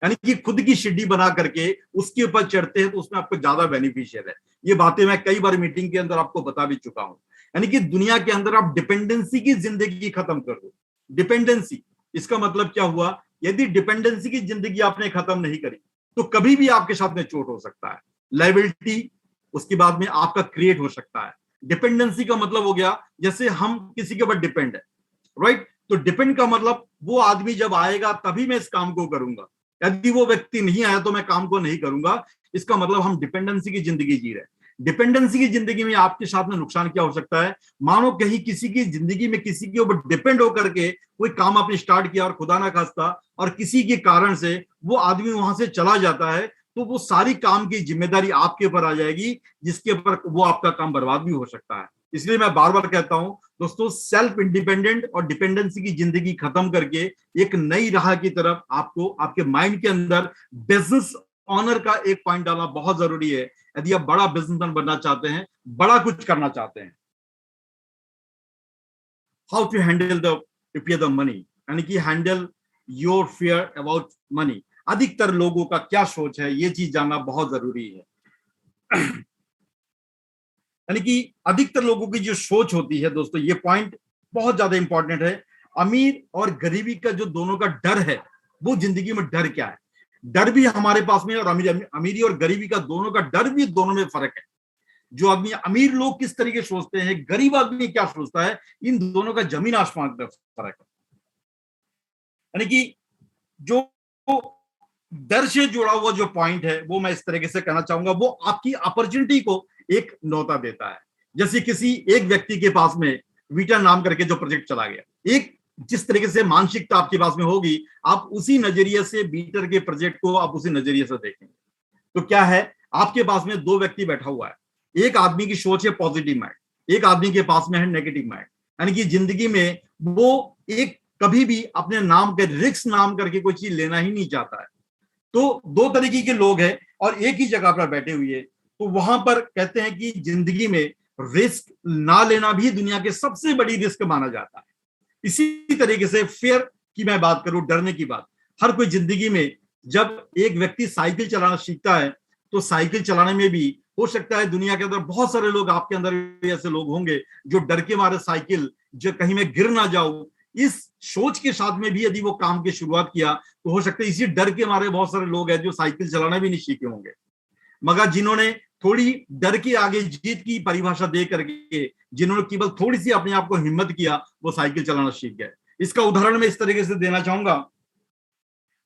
यानी कि खुद की शिड्डी बना करके उसके ऊपर चढ़ते हैं, तो उसमें आपको ज्यादा बेनिफिशियल है। ये बातें मैं कई बार मीटिंग के अंदर आपको बता भी चुका हूं। यानी कि दुनिया के अंदर आप डिपेंडेंसी की जिंदगी खत्म कर दो। डिपेंडेंसी, इसका मतलब क्या हुआ, यदि डिपेंडेंसी की जिंदगी आपने खत्म नहीं करी, तो कभी भी आपके साथ में चोट हो सकता है। लायबिलिटी उसके बाद में आपका क्रिएट हो सकता है। डिपेंडेंसी का मतलब हो गया, जैसे हम किसी के ऊपर डिपेंड है, राइट। तो डिपेंड का मतलब, वो आदमी जब आएगा तभी मैं इस काम को करूंगा, यदि वो व्यक्ति नहीं आया तो मैं काम को नहीं करूंगा। इसका मतलब हम डिपेंडेंसी की जिंदगी जी रहे हैं। डिपेंडेंसी की जिंदगी में आपके साथ में नुकसान क्या हो सकता है? मानो कहीं किसी की जिंदगी में किसी के ऊपर डिपेंड होकर के कोई काम आपने स्टार्ट किया और खुदा ना खास्ता और किसी के कारण से वो आदमी वहां से चला जाता है, तो वो सारी काम की जिम्मेदारी आपके ऊपर आ जाएगी, जिसके ऊपर वो आपका काम बर्बाद भी हो सकता है। इसलिए मैं बार बार कहता हूं दोस्तों, सेल्फ इंडिपेंडेंट और डिपेंडेंसी की जिंदगी खत्म करके एक नई राह की तरफ आपको आपके माइंड के अंदर बिजनेस ऑनर का एक पॉइंट डालना बहुत जरूरी है। यदि आप बड़ा बिजनेसमैन बनना चाहते हैं, बड़ा कुछ करना चाहते हैं। How to handle the money, यानी कि handle your fear about money. अधिकतर लोगों का क्या सोच है, ये चीज जानना बहुत जरूरी है। यानी कि अधिकतर लोगों की जो सोच होती है दोस्तों, ये पॉइंट बहुत ज्यादा इंपॉर्टेंट है। अमीर और गरीबी का जो दोनों का डर है, वो जिंदगी में डर क्या है? डर भी हमारे पास में, और अमीरी और गरीबी का दोनों का डर भी, दोनों में फर्क है। जो आदमी अमीर लोग किस तरीके सोचते हैं, गरीब आदमी क्या सोचता है, इन दोनों का जमीन आसमान का फर्क है। यानी कि जो डर से जुड़ा हुआ जो पॉइंट है, वो मैं इस तरीके से कहना चाहूंगा, वो आपकी अपॉर्चुनिटी को एक न्योता देता है। जैसे किसी एक व्यक्ति के पास में वीटा नाम करके जो प्रोजेक्ट चला गया, एक जिस तरीके से मानसिकता आपके पास में होगी, आप उसी नजरिए से बीटर के प्रोजेक्ट को आप उसी नजरिए से देखेंगे। तो क्या है, आपके पास में दो व्यक्ति बैठा हुआ है, एक आदमी की सोच है पॉजिटिव माइंड, एक आदमी के पास में है नेगेटिव माइंड। यानी कि जिंदगी में वो एक कभी भी अपने नाम के रिस्क नाम करके कोई चीज लेना ही नहीं चाहता है। तो दो तरीके के लोग हैं और एक ही जगह पर बैठे हुए, तो वहां पर कहते हैं कि जिंदगी में रिस्क ना लेना भी दुनिया के सबसे बड़ी रिस्क माना जाता है। इसी तरीके से फियर की मैं बात करूं, डरने की बात, हर कोई जिंदगी में जब एक व्यक्ति साइकिल चलाना सीखता है, तो साइकिल चलाने में भी हो सकता है दुनिया के अंदर बहुत सारे लोग, आपके अंदर भी ऐसे लोग होंगे जो डर के मारे साइकिल, जो कहीं मैं गिर ना जाऊं, इस सोच के साथ में भी यदि वो काम की शुरुआत किया, तो हो सकता है इसी डर के मारे बहुत सारे लोग हैं जो साइकिल चलाना भी नहीं सीखे होंगे, मगर जिन्होंने थोड़ी डर के आगे जीत की परिभाषा दे करके, जिन्होंने केवल थोड़ी सी अपने आप को हिम्मत किया, वो साइकिल चलाना सीख गए। इसका उदाहरण मैं इस तरीके से देना चाहूंगा,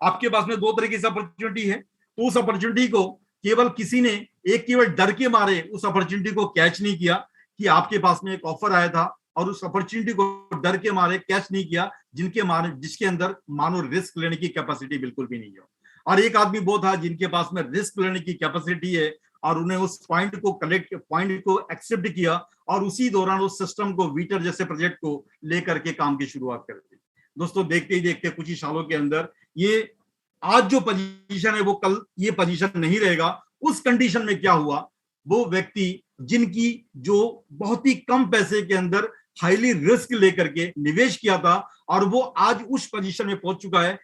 आपके पास में दो तरीके से अपॉर्चुनिटी है, तो उस अपॉर्चुनिटी को केवल किसी ने एक केवल डर के मारे उस अपॉर्चुनिटी को कैच नहीं किया, कि आपके पास में एक ऑफर आया था और उस अपॉर्चुनिटी को डर के मारे कैच नहीं किया, जिसके अंदर मानो रिस्क लेने की कैपेसिटी बिल्कुल भी नहीं है। और एक आदमी वो था जिनके पास में रिस्क लेने की कैपेसिटी है, और उन्हें उस पॉइंट को एक्सेप्ट किया, और उसी दौरान उस सिस्टम को, वीटर जैसे प्रोजेक्ट को लेकर के काम की शुरुआत कर दी। दोस्तों देखते ही देखते कुछ ही सालों के अंदर ये आज जो पोजीशन है वो कल ये पोजीशन नहीं रहेगा। उस कंडीशन में क्या हुआ, वो व्यक्ति जिनकी जो बहुत ही कम पैसे के अंदर हाईली रिस्क लेकर के निवेश किया था, और वो आज उस पोजीशन में पहुंच चुका है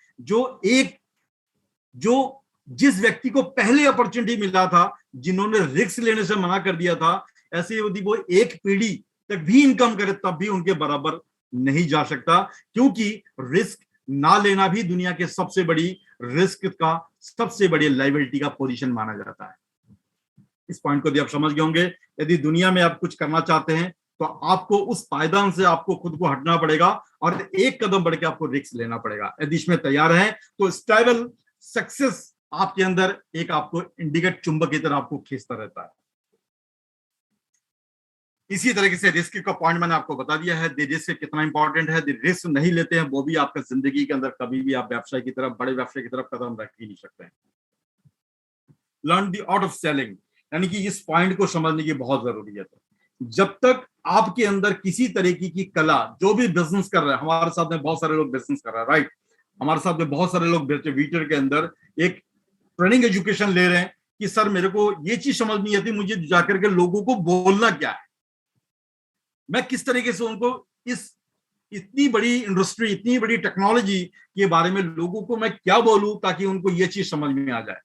जो जिस व्यक्ति को पहले अपॉर्चुनिटी मिला था, जिन्होंने रिस्क लेने से मना कर दिया था, ऐसे यदि वो एक पीढ़ी तक भी इनकम करे तब भी उनके बराबर नहीं जा सकता, क्योंकि रिस्क ना लेना भी दुनिया के सबसे बड़ी रिस्क का, सबसे बड़ी लायबिलिटी का पोजीशन माना जाता है। इस पॉइंट को यदि आप समझ गए होंगे, यदि दुनिया में आप कुछ करना चाहते हैं तो आपको उस पायदान से आपको खुद को हटना पड़ेगा और एक कदम बढ़ के आपको रिस्क लेना पड़ेगा। यदि इसमें तैयार है तो स्टेबल सक्सेस आपके अंदर एक आपको इंडिकेट चुंबक की तरह आपको खींचता रहता है। इसी तरीके से रिस्क का पॉइंट मैंने आपको बता दिया है, रिस्क कितना इंपॉर्टेंट है। रिस्क नहीं लेते हैं वो भी आपका जिंदगी के अंदर कभी भी आप व्यवसाय की तरफ, बड़े व्यवसाय की तरफ कदम रख ही नहीं सकते हैं। Learn the art of selling, यानी कि इस पॉइंट को समझने की बहुत जरूरी है। जब तक आपके अंदर किसी तरीके की कला, जो भी बिजनेस कर रहे हैं, हमारे साथ में बहुत सारे लोग बिजनेस कर रहे हैं, राइट, हमारे साथ में बहुत सारे लोग वीटर के अंदर एक ट्रेनिंग एजुकेशन ले रहे हैं कि सर मेरे को ये चीज समझ नहीं आती, मुझे जाकर के लोगों को बोलना क्या है, मैं किस तरीके से उनको इस इतनी बड़ी इंडस्ट्री, इतनी बड़ी टेक्नोलॉजी के बारे में लोगों को मैं क्या बोलूं ताकि उनको ये चीज समझ में आ जाए।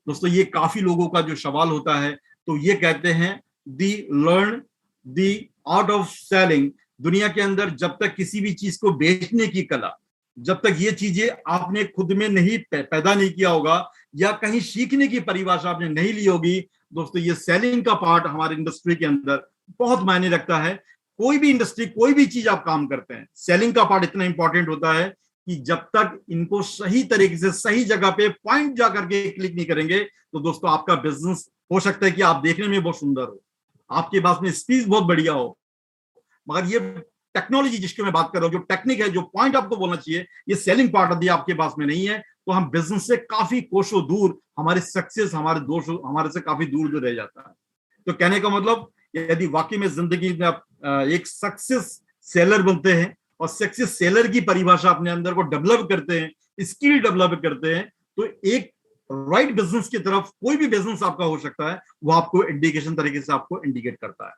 दोस्तों ये काफी लोगों का जो सवाल होता है, तो ये कहते हैं learn the art of selling. दुनिया के अंदर जब तक किसी भी चीज को बेचने की कला, जब तक ये चीजें आपने खुद में नहीं पैदा नहीं किया होगा या कहीं सीखने की परिभाषा आपने नहीं ली होगी, दोस्तों ये सेलिंग का पार्ट हमारे इंडस्ट्री के अंदर बहुत मायने रखता है। कोई भी इंडस्ट्री, कोई भी चीज आप काम करते हैं, सेलिंग का पार्ट इतना इंपॉर्टेंट होता है कि जब तक इनको सही तरीके से सही जगह पे पॉइंट जा करके क्लिक नहीं करेंगे तो दोस्तों आपका बिजनेस हो सकता है कि आप देखने में बहुत सुंदर हो, आपके पास में स्पीच बहुत बढ़िया हो, मगर ये टेक्नोलॉजी जिसकी मैं बात कर रहा हूं, जो टेक्निक है, जो पॉइंट आपको बोलना चाहिए, ये सेलिंग पार्ट यदि आपके पास में नहीं है तो हम बिजनेस से काफी कोसों दूर, हमारी सक्सेस हमारे दोस्त हमारे से काफी दूर दूर रह जाता है। तो कहने का मतलब यदि वाकई में जिंदगी में आप एक सक्सेस सेलर बनते हैं और सक्सेस सेलर की परिभाषा अपने अंदर को डेवलप करते हैं, स्किल डेवलप करते हैं, तो एक राइट बिजनेस की तरफ कोई भी बिजनेस आपका हो सकता है, वो आपको इंडिकेशन तरीके से आपको इंडिकेट करता है।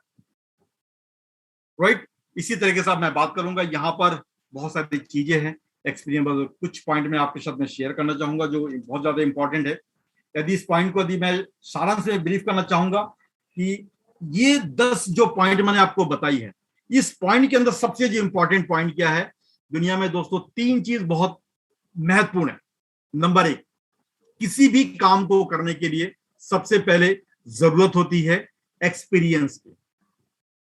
राइट, इसी तरीके से मैं बात करूंगा, यहाँ पर बहुत सारी चीजें हैं, एक्सपीरियंस कुछ पॉइंट में आपके साथ में शेयर करना चाहूंगा जो बहुत ज्यादा इंपॉर्टेंट है। यदि इस पॉइंट को यदि मैं सारांश में ब्रीफ करना चाहूंगा कि ये 10 जो पॉइंट मैंने आपको बताई है, इस पॉइंट के अंदर सबसे जो इंपॉर्टेंट पॉइंट क्या है दुनिया में दोस्तों, 3 चीज बहुत महत्वपूर्ण है। नंबर 1, किसी भी काम को करने के लिए सबसे पहले जरूरत होती है एक्सपीरियंस की।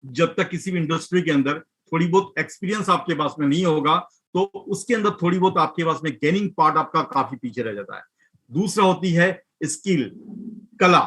जब तक किसी भी इंडस्ट्री के अंदर थोड़ी बहुत एक्सपीरियंस आपके पास में नहीं होगा तो उसके अंदर थोड़ी बहुत आपके पास में गेनिंग पार्ट आपका काफी पीछे रह जाता है। दूसरा होती है स्किल, कला।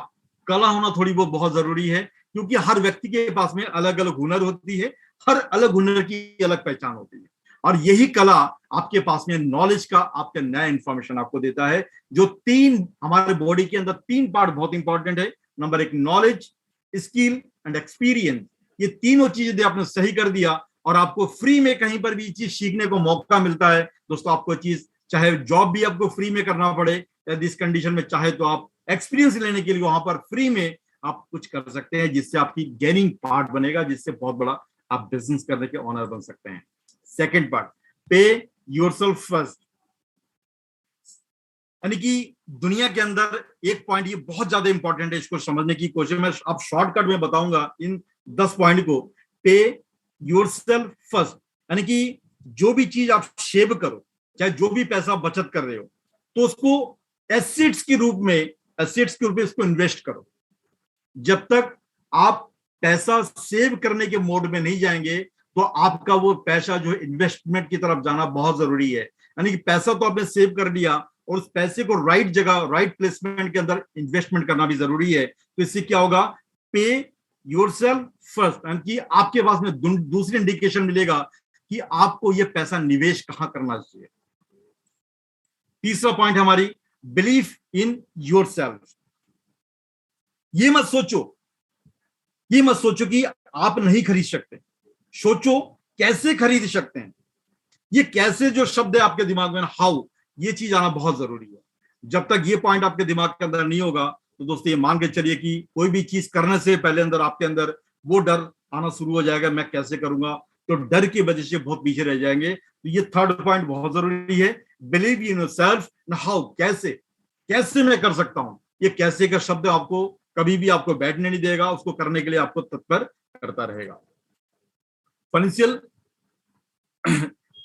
कला होना थोड़ी बहुत जरूरी है, क्योंकि हर व्यक्ति के पास में अलग अलग हुनर होती है, हर अलग हुनर की अलग पहचान होती है, और यही कला आपके पास में नॉलेज का आपका नया इंफॉर्मेशन आपको देता है। जो 3 हमारे बॉडी के अंदर 3 पार्ट बहुत इंपॉर्टेंट है। Number 1 knowledge, skill and experience. ये तीनों चीजें यदि आपने सही कर दिया और आपको फ्री में कहीं पर भी चीज सीखने को मौका मिलता है दोस्तों, आपको चीज चाहे जॉब भी आपको फ्री में करना पड़े, यदि इस कंडीशन में चाहे तो आप एक्सपीरियंस लेने के लिए वहां पर फ्री में आप कुछ कर सकते हैं, जिससे आपकी गेनिंग पार्ट बनेगा, जिससे बहुत बड़ा आप बिजनेस करने के ऑनर बन सकते हैं। सेकेंड पार्ट, पे योरसेल्फ फर्स्ट। यानी कि दुनिया के अंदर एक पॉइंट ये बहुत ज्यादा इंपॉर्टेंट है, इसको समझने की कोशिश मैं अब शॉर्टकट में बताऊंगा इन 10 पॉइंट को। पे योरसेल्फ फर्स्ट, यानी कि जो भी चीज आप सेव करो, चाहे जो भी पैसा बचत कर रहे हो, तो उसको एसेट्स के रूप में इसको इन्वेस्ट करो। जब तक आप पैसा सेव करने के मोड में नहीं जाएंगे तो आपका वो पैसा जो इन्वेस्टमेंट की तरफ जाना बहुत जरूरी है। यानी कि पैसा तो आपने सेव कर लिया और उस पैसे को राइट जगह, राइट प्लेसमेंट के अंदर इन्वेस्टमेंट करना भी जरूरी है। तो इससे क्या होगा, पे योरसेल्फ फर्स्ट, यानी कि आपके पास में दूसरी इंडिकेशन मिलेगा कि आपको ये पैसा निवेश कहां करना चाहिए। तीसरा पॉइंट हमारी बिलीफ इन योरसेल्फ। ये मत सोचो कि आप नहीं खरीद सकते, सोचो कैसे खरीद सकते हैं। ये कैसे जो शब्द है आपके दिमाग में, हाउ, ये चीज आना बहुत जरूरी है। जब तक ये पॉइंट आपके दिमाग के अंदर नहीं होगा तो दोस्तों ये मान के चलिए कि कोई भी चीज करने से पहले अंदर आपके अंदर वो डर आना शुरू हो जाएगा, मैं कैसे करूंगा, तो डर की वजह से बहुत पीछे रह जाएंगे। तो ये थर्ड पॉइंट बहुत जरूरी है, बिलीव इन योरसेल्फ। हाउ, कैसे मैं कर सकता हूं। ये कैसे का शब्द आपको कभी भी आपको बैठने नहीं देगा, उसको करने के लिए आपको तत्पर करता रहेगा। फाइनेंशियल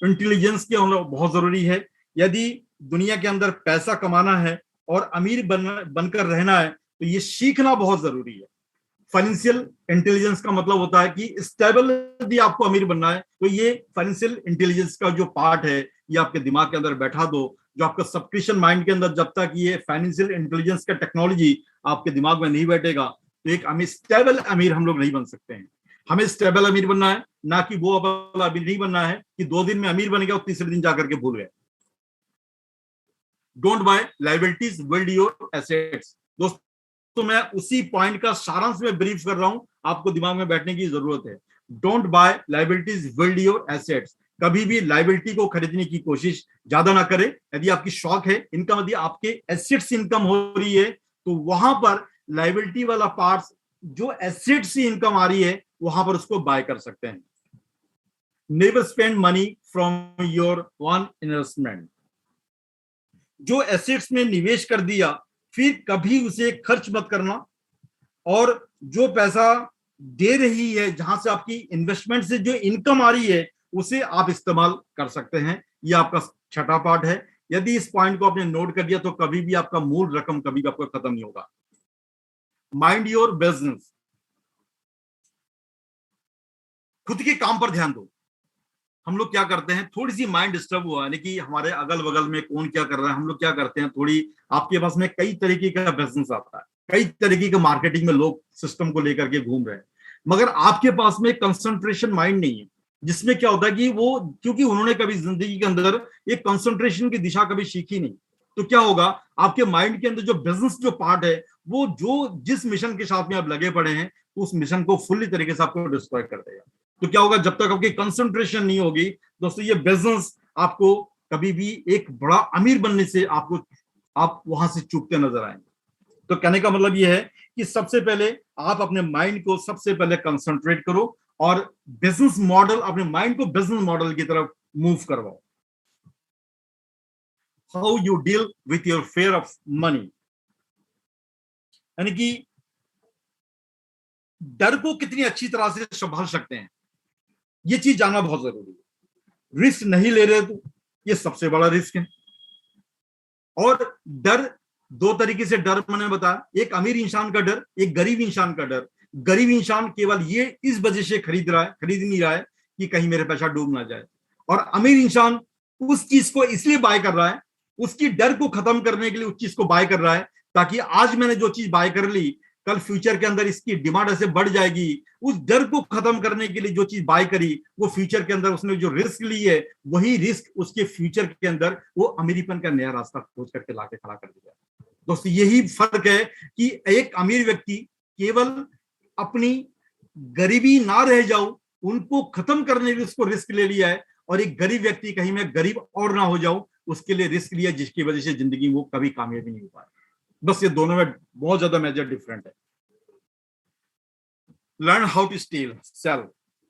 इंटेलिजेंस के बहुत जरूरी है। यदि दुनिया के अंदर पैसा कमाना है और अमीर बनकर रहना है तो ये सीखना बहुत जरूरी है। फाइनेंशियल इंटेलिजेंस का मतलब होता है कि स्टेबल, यदि आपको अमीर बनना है तो ये फाइनेंशियल इंटेलिजेंस का जो पार्ट है ये आपके दिमाग के अंदर बैठा दो। जो आपका सबक्रिशन माइंड के अंदर जब तक ये फाइनेंशियल इंटेलिजेंस का टेक्नोलॉजी आपके दिमाग में नहीं बैठेगा तो एक स्टेबल अमीर हम लोग नहीं बन सकते हैं। हमें स्टेबल अमीर बनना है, ना कि वो वाला अमीर नहीं बनना है कि 2 दिन में अमीर बन गया और तीसरे दिन जाकर के भूल गए। Don't buy liabilities, build your assets. दोस्तों मैं उसी पॉइंट का सारांश में ब्रीफ कर रहा हूं, आपको दिमाग में बैठने की जरूरत है। Don't bye liabilities, build your assets. कभी भी लायबिलिटी को खरीदने की कोशिश ज्यादा ना करें। यदि आपकी शौक है इनकम, यदि आपके एसेट्स इनकम हो रही है तो वहां पर लायबिलिटी वाला पार्ट जो एसेट्स से इनकम आ रही है वहां पर उसको बाय कर सकते हैं। Never spend money from your one investment. जो एसेट्स में निवेश कर दिया फिर कभी उसे खर्च मत करना, और जो पैसा दे रही है, जहां से आपकी इन्वेस्टमेंट से जो इनकम आ रही है उसे आप इस्तेमाल कर सकते हैं। यह आपका छठा पार्ट है। यदि इस पॉइंट को आपने नोट कर दिया तो कभी भी आपका मूल रकम कभी भी आपका खत्म नहीं होगा। Mind your business. खुद के काम पर ध्यान दो। हम लोग क्या करते हैं, थोड़ी सी माइंड डिस्टर्ब हुआ, यानी कि हमारे अगल बगल में कौन क्या कर रहा है, हम लोग क्या करते हैं, थोड़ी आपके पास में कई तरीके का बिजनेस आता है, कई तरीके का मार्केटिंग में लोग सिस्टम को लेकर के घूम रहे हैं, मगर आपके पास में कंसंट्रेशन माइंड नहीं है, जिसमें क्या होता है कि वो, क्योंकि उन्होंने कभी जिंदगी के अंदर एक कंसंट्रेशन की दिशा कभी सीखी नहीं, तो क्या होगा, आपके माइंड के अंदर जो बिजनेस जो पार्ट है, वो जो जिस मिशन के साथ में आप लगे पड़े हैं, उस मिशन को फुल्ली तरीके से आपको डिस्ट्रॉय कर देगा। तो क्या होगा, जब तक आपकी कंसंट्रेशन नहीं होगी दोस्तों, ये बिजनेस आपको कभी भी एक बड़ा अमीर बनने से आप वहां से चूकते नजर आएंगे। तो कहने का मतलब ये है कि सबसे पहले आप अपने माइंड को सबसे पहले कंसंट्रेट करो और बिजनेस मॉडल, अपने माइंड को बिजनेस मॉडल की तरफ मूव करवाओ। How you deal with your fair of money, यानी कि डर को कितनी अच्छी तरह से संभाल सकते हैं, ये चीज जानना बहुत जरूरी है। रिस्क नहीं ले रहे तो ये सबसे बड़ा रिस्क है। और डर दो तरीके से डर मैंने बताया, एक अमीर इंसान का डर, एक गरीब इंसान का डर। गरीब इंसान केवल ये इस वजह से खरीद नहीं रहा है कि कहीं मेरे पैसा डूब ना जाए, और अमीर इंसान उस चीज को इसलिए बाय कर रहा है, उसकी डर को खत्म करने के लिए उस चीज को बाय कर रहा है, ताकि आज मैंने जो चीज बाय कर ली, कल फ्यूचर के अंदर इसकी डिमांड ऐसे बढ़ जाएगी। उस डर को खत्म करने के लिए जो चीज बाय करी, वो फ्यूचर के अंदर उसने जो रिस्क ली है, वही रिस्क उसके फ्यूचर के अंदर वो अमीरीपन का नया रास्ता खोज करके लाके खड़ा कर दिया। दोस्तों यही फर्क है कि एक अमीर व्यक्ति केवल अपनी गरीबी ना रह जाऊं उनको खत्म करने के लिए उसको रिस्क ले लिया है, और एक गरीब व्यक्ति कहीं मैं गरीब और ना हो जाऊं उसके लिए रिस्क लिया, जिसकी वजह से जिंदगी वो कभी कामयाबी नहीं हो पाए। बस ये दोनों में बहुत ज्यादा मेजर डिफरेंट है। लर्न हाउ टू सेल,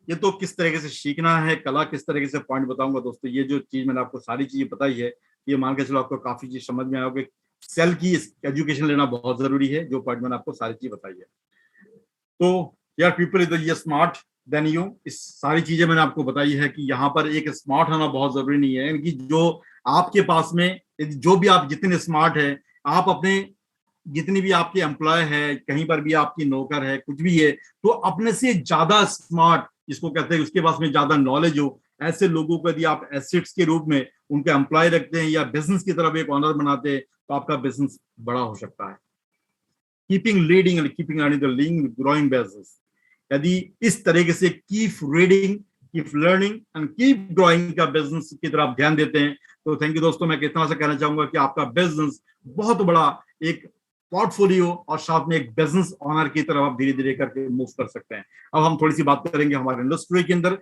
ये तो किस तरीके से सीखना है, कला किस तरीके से, पॉइंट बताऊंगा दोस्तों। ये जो चीज मैंने आपको सारी चीजें बताई है, ये मान के चलो आपको काफी चीज समझ में आओगे। सेल की एजुकेशन लेना बहुत जरूरी है, जो पॉइंट मैंने आपको सारी चीज बताई है। तो यार पीपल इज ये स्मार्ट देन यू, इस सारी चीजें मैंने आपको बताई है कि यहाँ पर एक स्मार्ट होना बहुत जरूरी नहीं है, कि जो आपके पास में जो भी आप जितने स्मार्ट है, आप अपने जितनी भी आपके एम्प्लॉय है, कहीं पर भी आपकी नौकर है, कुछ भी है, तो अपने से ज्यादा स्मार्ट जिसको कहते हैं, उसके पास में ज्यादा नॉलेज हो, ऐसे लोगों को यदि आप एसेट्स के रूप में उनके एम्प्लॉय रखते हैं या बिजनेस की तरफ एक ऑनर बनाते हैं, तो आपका बिजनेस बड़ा हो सकता है। Keeping leading and keeping leading growing business, यदि इस तरीके से keep reading, keep learning and keep growing का बिजनेस की तरफ ध्यान देते हैं, तो थैंक यू दोस्तों। मैं कितना सा कहना चाहूंगा कि आपका बिजनेस बहुत बड़ा एक पोर्टफोलियो और साथ में एक बिजनेस ऑनर की तरफ आप धीरे धीरे करके मूव कर सकते हैं। अब हम थोड़ी सी बात करेंगे हमारे इंडस्ट्री के अंदर,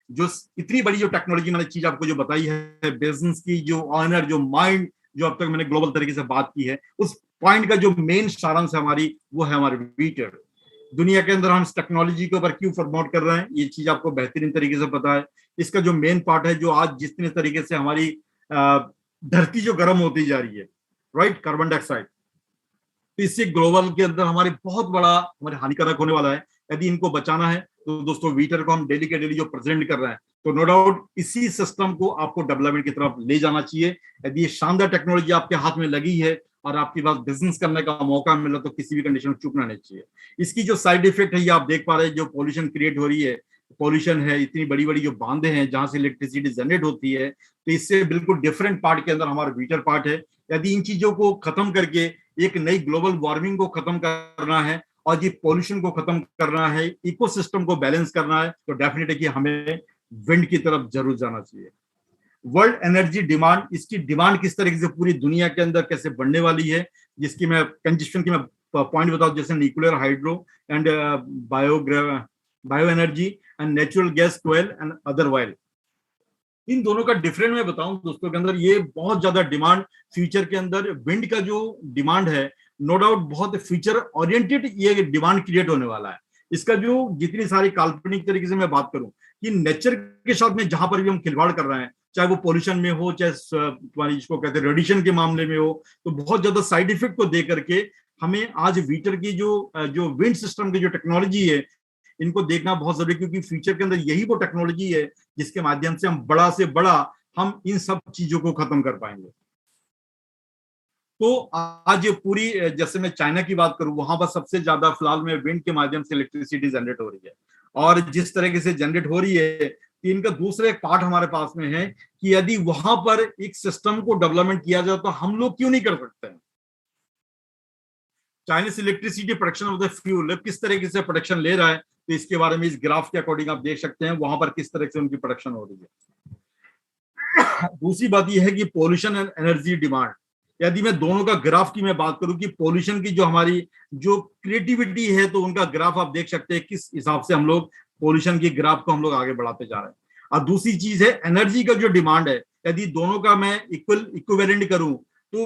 जो इतनी बड़ी जो टेक्नोलॉजी मैंने चीज आपको जो बताई है, बिजनेस की जो ऑनर, जो माइंड, जो अब तक मैंने ग्लोबल तरीके से बात की है, उस पॉइंट का जो मेन सारांश है हमारी, वो है हमारे वीटर। दुनिया के अंदर हम इस टेक्नोलॉजी के ऊपर क्यों प्रमोट कर रहे हैं, ये चीज आपको बेहतरीन तरीके से पता है। इसका जो मेन पार्ट है, जो आज जितने तरीके से हमारी धरती जो गर्म होती जा रही है, राइट, कार्बन डाइऑक्साइड, तो इससे ग्लोबल के अंदर हमारे बहुत बड़ा हमारे हानिकारक होने वाला है। यदि इनको बचाना है तो दोस्तों वीटर को हम डेली के डेली जो प्रेजेंट कर रहे हैं, तो नो डाउट इसी सिस्टम को आपको डेवलपमेंट की तरफ ले जाना चाहिए। यदि ये शानदार टेक्नोलॉजी आपके हाथ में लगी है और आपके पास बिजनेस करने का मौका मिला, तो किसी भी कंडीशन में चूकना नहीं चाहिए। इसकी जो साइड इफेक्ट है, ये आप देख पा रहे हैं, जो पॉल्यूशन क्रिएट हो रही है, पॉल्यूशन है, इतनी बड़ी बड़ी जो बांधे हैं जहां से इलेक्ट्रिसिटी जनरेट होती है, तो इससे बिल्कुल डिफरेंट पार्ट के अंदर हमारा वीटर पार्ट है। यदि इन चीजों को खत्म करके एक नई ग्लोबल वार्मिंग को खत्म करना है और ये पॉल्यूशन को खत्म करना है, इकोसिस्टम को बैलेंस करना है, तो डेफिनेटली कि हमें विंड की तरफ जरूर जाना चाहिए। वर्ल्ड एनर्जी डिमांड, इसकी डिमांड किस तरीके से पूरी दुनिया के अंदर कैसे बढ़ने वाली है, जिसकी मैं कंजस्शन की मैं पॉइंट बताऊं, जैसे nuclear, hydro and bio energy and natural gas, कोयल एंड अदर ऑयल। इन दोनों का डिफरेंट मैं बताऊं दोस्तों के अंदर, ये बहुत ज्यादा डिमांड फ्यूचर के अंदर, विंड का जो डिमांड है, नो डाउट बहुत फ्यूचर ओरिएंटेड ये डिमांड क्रिएट होने वाला है। इसका जो जितनी सारी काल्पनिक तरीके से मैं बात करूं कि नेचर के साथ में जहां पर भी हम खिलवाड़ कर रहे हैं, चाहे वो पॉल्यूशन में हो, चाहे तुम्हारी जिसको कहते हैं रेडिएशन के मामले में हो, तो बहुत ज्यादा साइड इफेक्ट को दे करके हमें आज वीटर की जो विंड सिस्टम की जो टेक्नोलॉजी है, इनको देखना बहुत जरूरी है, क्योंकि फ्यूचर के अंदर यही वो टेक्नोलॉजी है जिसके माध्यम से हम बड़ा से बड़ा हम इन सब चीजों को खत्म कर पाएंगे। तो आज ये पूरी, जैसे मैं चाइना की बात करूं, वहां पर सबसे ज्यादा फिलहाल में विंड के माध्यम से इलेक्ट्रिसिटी जनरेट हो रही है, और जिस तरीके से जनरेट हो रही है, कि इनका दूसरा एक पार्ट हमारे पास में है कि यदि वहां पर एक सिस्टम को डेवलपमेंट किया जाए तो हम लोग क्यों नहीं कर सकते हैं। Chinese electricity production of the fuel किस तरीके से प्रोडक्शन ले रहा है, तो इसके बारे में इस ग्राफ के अकॉर्डिंग आप देख सकते हैं वहां पर किस तरह से उनकी प्रोडक्शन हो रही है। दूसरी बात यह है कि पॉल्यूशन एंड एनर्जी डिमांड, यदि मैं दोनों का ग्राफ की मैं बात करूं कि पॉल्यूशन की जो हमारी जो क्रिएटिविटी है तो उनका ग्राफ आप देख सकते हैं किस हिसाब से हम लोग पॉल्यूशन की ग्राफ को हम लोग आगे बढ़ाते जा रहे हैं। और दूसरी चीज है एनर्जी का जो डिमांड है, यदि दोनों का मैं इक्विवेलेंट करूं तो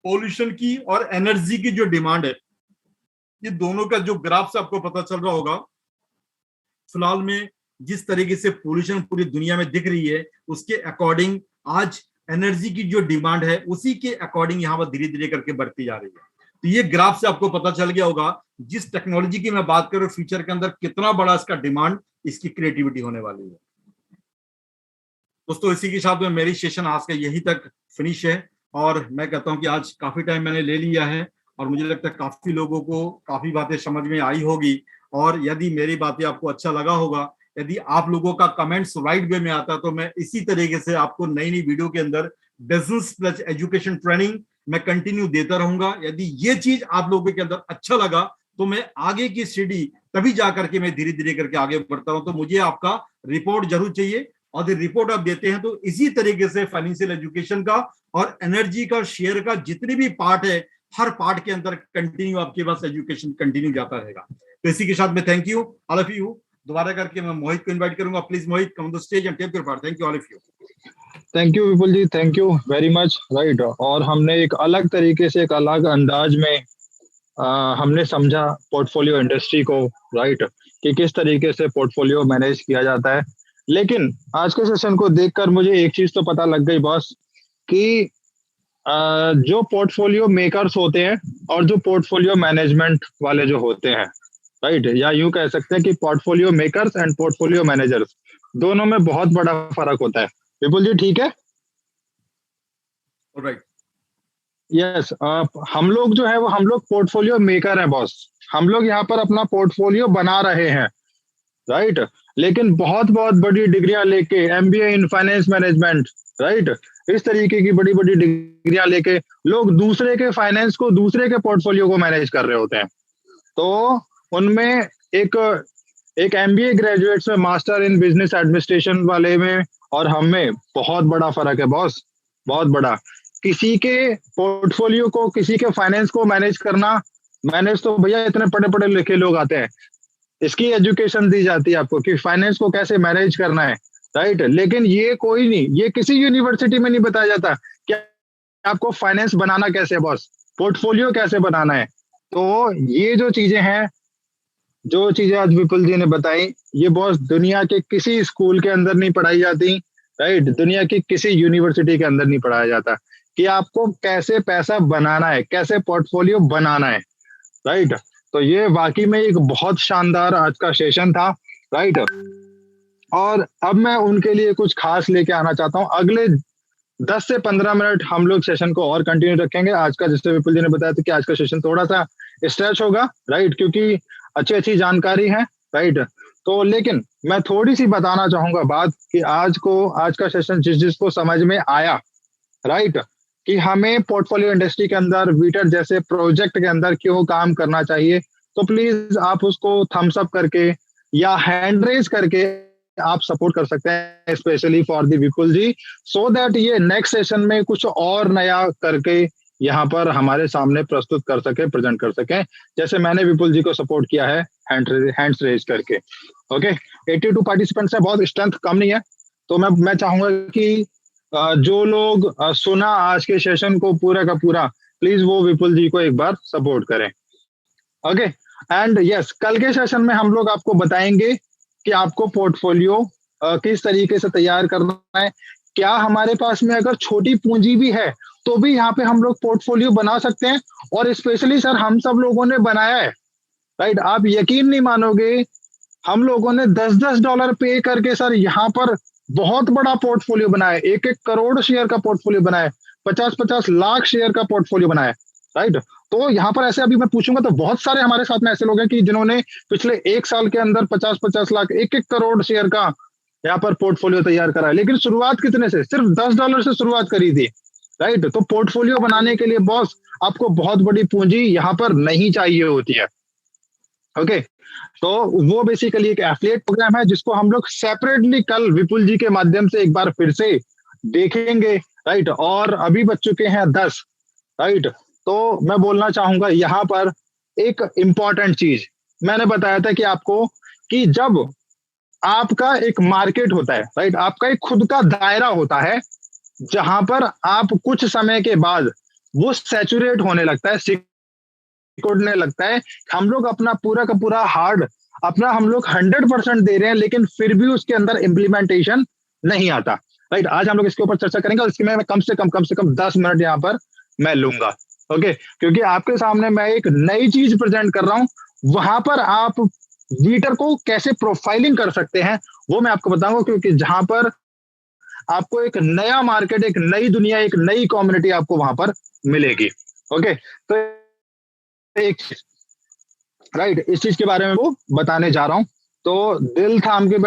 पॉल्यूशन की और एनर्जी की जो डिमांड है, ये दोनों का जो ग्राफ से आपको पता चल रहा होगा फिलहाल में जिस तरीके से पॉल्यूशन पूरी दुनिया में दिख रही है उसके अकॉर्डिंग आज एनर्जी की जो डिमांड है उसी के अकॉर्डिंग यहाँ पर धीरे धीरे करके बढ़ती जा रही है। तो ये ग्राफ से आपको पता चल गया होगा जिस टेक्नोलॉजी की मैं बात करूं फ्यूचर के अंदर कितना बड़ा इसका डिमांड, इसकी क्रिएटिविटी होने वाली है। दोस्तों इसी के साथ में मेरी सेशन आज का यही तक फिनिश है और मैं कहता हूं कि आज काफी टाइम मैंने ले लिया है और मुझे लगता है काफी लोगों को काफी बातें समझ में आई होगी। और यदि मेरी बातें आपको अच्छा लगा होगा, यदि आप लोगों का कमेंट्स राइट वे में आता तो मैं इसी तरीके से आपको नई नई वीडियो के अंदर बिजनेस प्लस एजुकेशन ट्रेनिंग मैं कंटिन्यू देता रहूंगा। यदि ये चीज आप लोगों के अंदर अच्छा लगा तो मैं आगे की सीढ़ी तभी जाकर के मैं धीरे धीरे करके आगे बढ़ता हूं। तो मुझे आपका रिपोर्ट जरूर चाहिए और यदि रिपोर्ट आप देते हैं तो इसी तरीके से फाइनेंशियल एजुकेशन का और एनर्जी का शेयर का जितने भी पार्ट है हर पार्ट के अंदर कंटिन्यू आपके पास एजुकेशन कंटिन्यू जाता रहेगा। तो इसी के साथ में thank you all of you. दोबारा करके मैं मोहित को इनवाइट करूंगा। Please Mohit come the stage and take your part. Thank you all of you. Thank you Vipul ji, thank you very much. Right, और हमने एक अलग तरीके से एक अलग अंदाज में हमने समझा पोर्टफोलियो इंडस्ट्री को, राइट, कि किस तरीके से पोर्टफोलियो मैनेज किया जाता है। लेकिन आज के सेशन को देखकर मुझे एक चीज तो पता लग गई बॉस कि जो पोर्टफोलियो मेकर्स होते हैं और जो पोर्टफोलियो मैनेजमेंट वाले जो होते हैं, राइट, या यूं कह सकते हैं कि portfolio makers and portfolio managers दोनों में बहुत बड़ा फर्क होता है। विपुल जी ठीक है? Right, yes. हम लोग जो है वो हम लोग पोर्टफोलियो मेकर हैं बॉस। हम लोग यहाँ पर अपना पोर्टफोलियो बना रहे हैं, राइट, लेकिन बहुत बहुत बड़ी डिग्रियां लेके, MBA in finance management, right, इस तरीके की बड़ी बड़ी डिग्रियां लेके लोग दूसरे के फाइनेंस को, दूसरे के पोर्टफोलियो को मैनेज कर रहे होते हैं। तो उनमें एक एमबीए ग्रेजुएट्स में, मास्टर इन बिजनेस एडमिनिस्ट्रेशन वाले में और हम में बहुत बड़ा फर्क है बॉस, बहुत बड़ा। किसी के पोर्टफोलियो को, किसी के फाइनेंस को मैनेज करना, मैनेज तो भैया इतने पढ़े पढ़े लिखे लोग आते हैं, इसकी एजुकेशन दी जाती है आपको कि फाइनेंस को कैसे मैनेज करना है, राइट, लेकिन ये कोई नहीं, ये किसी यूनिवर्सिटी में नहीं बताया जाता कि आपको फाइनेंस बनाना कैसे है बॉस, पोर्टफोलियो कैसे बनाना है। तो ये जो चीजें हैं, जो चीजें आज विपुल जी ने बताई, ये बॉस दुनिया के किसी स्कूल के अंदर नहीं पढ़ाई जाती, राइट, दुनिया की किसी यूनिवर्सिटी के अंदर नहीं पढ़ाया जाता कि आपको कैसे पैसा बनाना है, कैसे पोर्टफोलियो बनाना है, राइट। तो ये वाकई में एक बहुत शानदार आज का सेशन था, राइट। और अब मैं उनके लिए कुछ खास लेके आना चाहता हूँ। अगले 10 से 15 मिनट हम लोग सेशन को और कंटिन्यू रखेंगे। आज का, जैसे विपुल जी ने बताया था कि आज का सेशन थोड़ा सा स्ट्रेच होगा, राइट, क्योंकि अच्छी अच्छी जानकारी है, राइट। तो लेकिन मैं थोड़ी सी बताना चाहूंगा बात कि आज का सेशन जिसको समझ में आया, राइट, कि हमें पोर्टफोलियो इंडस्ट्री के अंदर वीटर जैसे प्रोजेक्ट के अंदर क्यों काम करना चाहिए, तो प्लीज आप उसको थम्स अप करके या हैंड रेज करके आप सपोर्ट कर सकते हैं, specially for the Vipul ji, so that ये नेक्स्ट सेशन में कुछ और नया करके यहाँ पर हमारे सामने प्रस्तुत कर सके, प्रेजेंट कर सके, जैसे मैंने विपुल जी को सपोर्ट किया है हैंड्स रेज करके। ओके, 82 पार्टिसिपेंट्स है, बहुत स्ट्रेंथ कम नहीं है। तो मैं चाहूंगा कि जो लोग सुना आज के सेशन को पूरा का पूरा, प्लीज वो विपुल जी को एक बार सपोर्ट करें। ओके, एंड यस, कल के सेशन में हम लोग आपको बताएंगे कि आपको पोर्टफोलियो किस तरीके से तैयार करना है। क्या हमारे पास में अगर छोटी पूंजी भी है तो भी यहाँ पे हम लोग पोर्टफोलियो बना सकते हैं, और स्पेशली सर हम सब लोगों ने बनाया है, राइट। आप यकीन नहीं मानोगे, हम लोगों ने $10 पे करके सर यहाँ पर बहुत बड़ा पोर्टफोलियो बनाया, 1-1 करोड़ शेयर का पोर्टफोलियो बनाया, 50-50 लाख शेयर का पोर्टफोलियो बनाया, राइट। तो यहाँ पर ऐसे अभी मैं पूछूंगा तो बहुत सारे हमारे साथ में ऐसे लोग हैं कि जिन्होंने पिछले 1 साल के अंदर 50-50 लाख, 1-1 करोड़ शेयर का यहाँ पर पोर्टफोलियो तैयार करा है, लेकिन शुरुआत कितने से, सिर्फ $10 से शुरुआत करी थी, राइट। तो पोर्टफोलियो बनाने के लिए बॉस आपको बहुत बड़ी पूंजी यहाँ पर नहीं चाहिए होती है। ओके, तो वो बेसिकली एक एफिलिएट प्रोग्राम है जिसको हम लोग सेपरेटली कल विपुल जी के माध्यम से एक बार फिर से देखेंगे, राइट। और अभी बच चुके हैं 10, राइट। तो मैं बोलना चाहूंगा यहाँ पर एक इंपॉर्टेंट चीज मैंने बताया था कि आपको, कि जब आपका एक मार्केट होता है, राइट, आपका एक खुद का दायरा होता है जहां पर आप कुछ समय के बाद वो सैचुरेट होने लगता है, सिकुड़ने लगता है। हम लोग अपना पूरा का पूरा हार्ड अपना हम लोग 100% दे रहे हैं, लेकिन फिर भी उसके अंदर इम्प्लीमेंटेशन नहीं आता, राइट। आज हम लोग इसके ऊपर चर्चा करेंगे और इसके मैं कम से कम 10 मिनट यहाँ पर मैं लूंगा, ओके। क्योंकि आपके सामने मैं एक नई चीज प्रेजेंट कर रहा हूं, वहां पर आप वीटर को कैसे प्रोफाइलिंग कर सकते हैं वो मैं आपको बताऊंगा, क्योंकि जहां पर आपको एक नया मार्केट, एक नई दुनिया, एक नई कम्युनिटी आपको वहां पर मिलेगी, ओके। तो एक राइट, इस चीज के बारे में वो बताने जा रहा हूं, तो दिल थाम के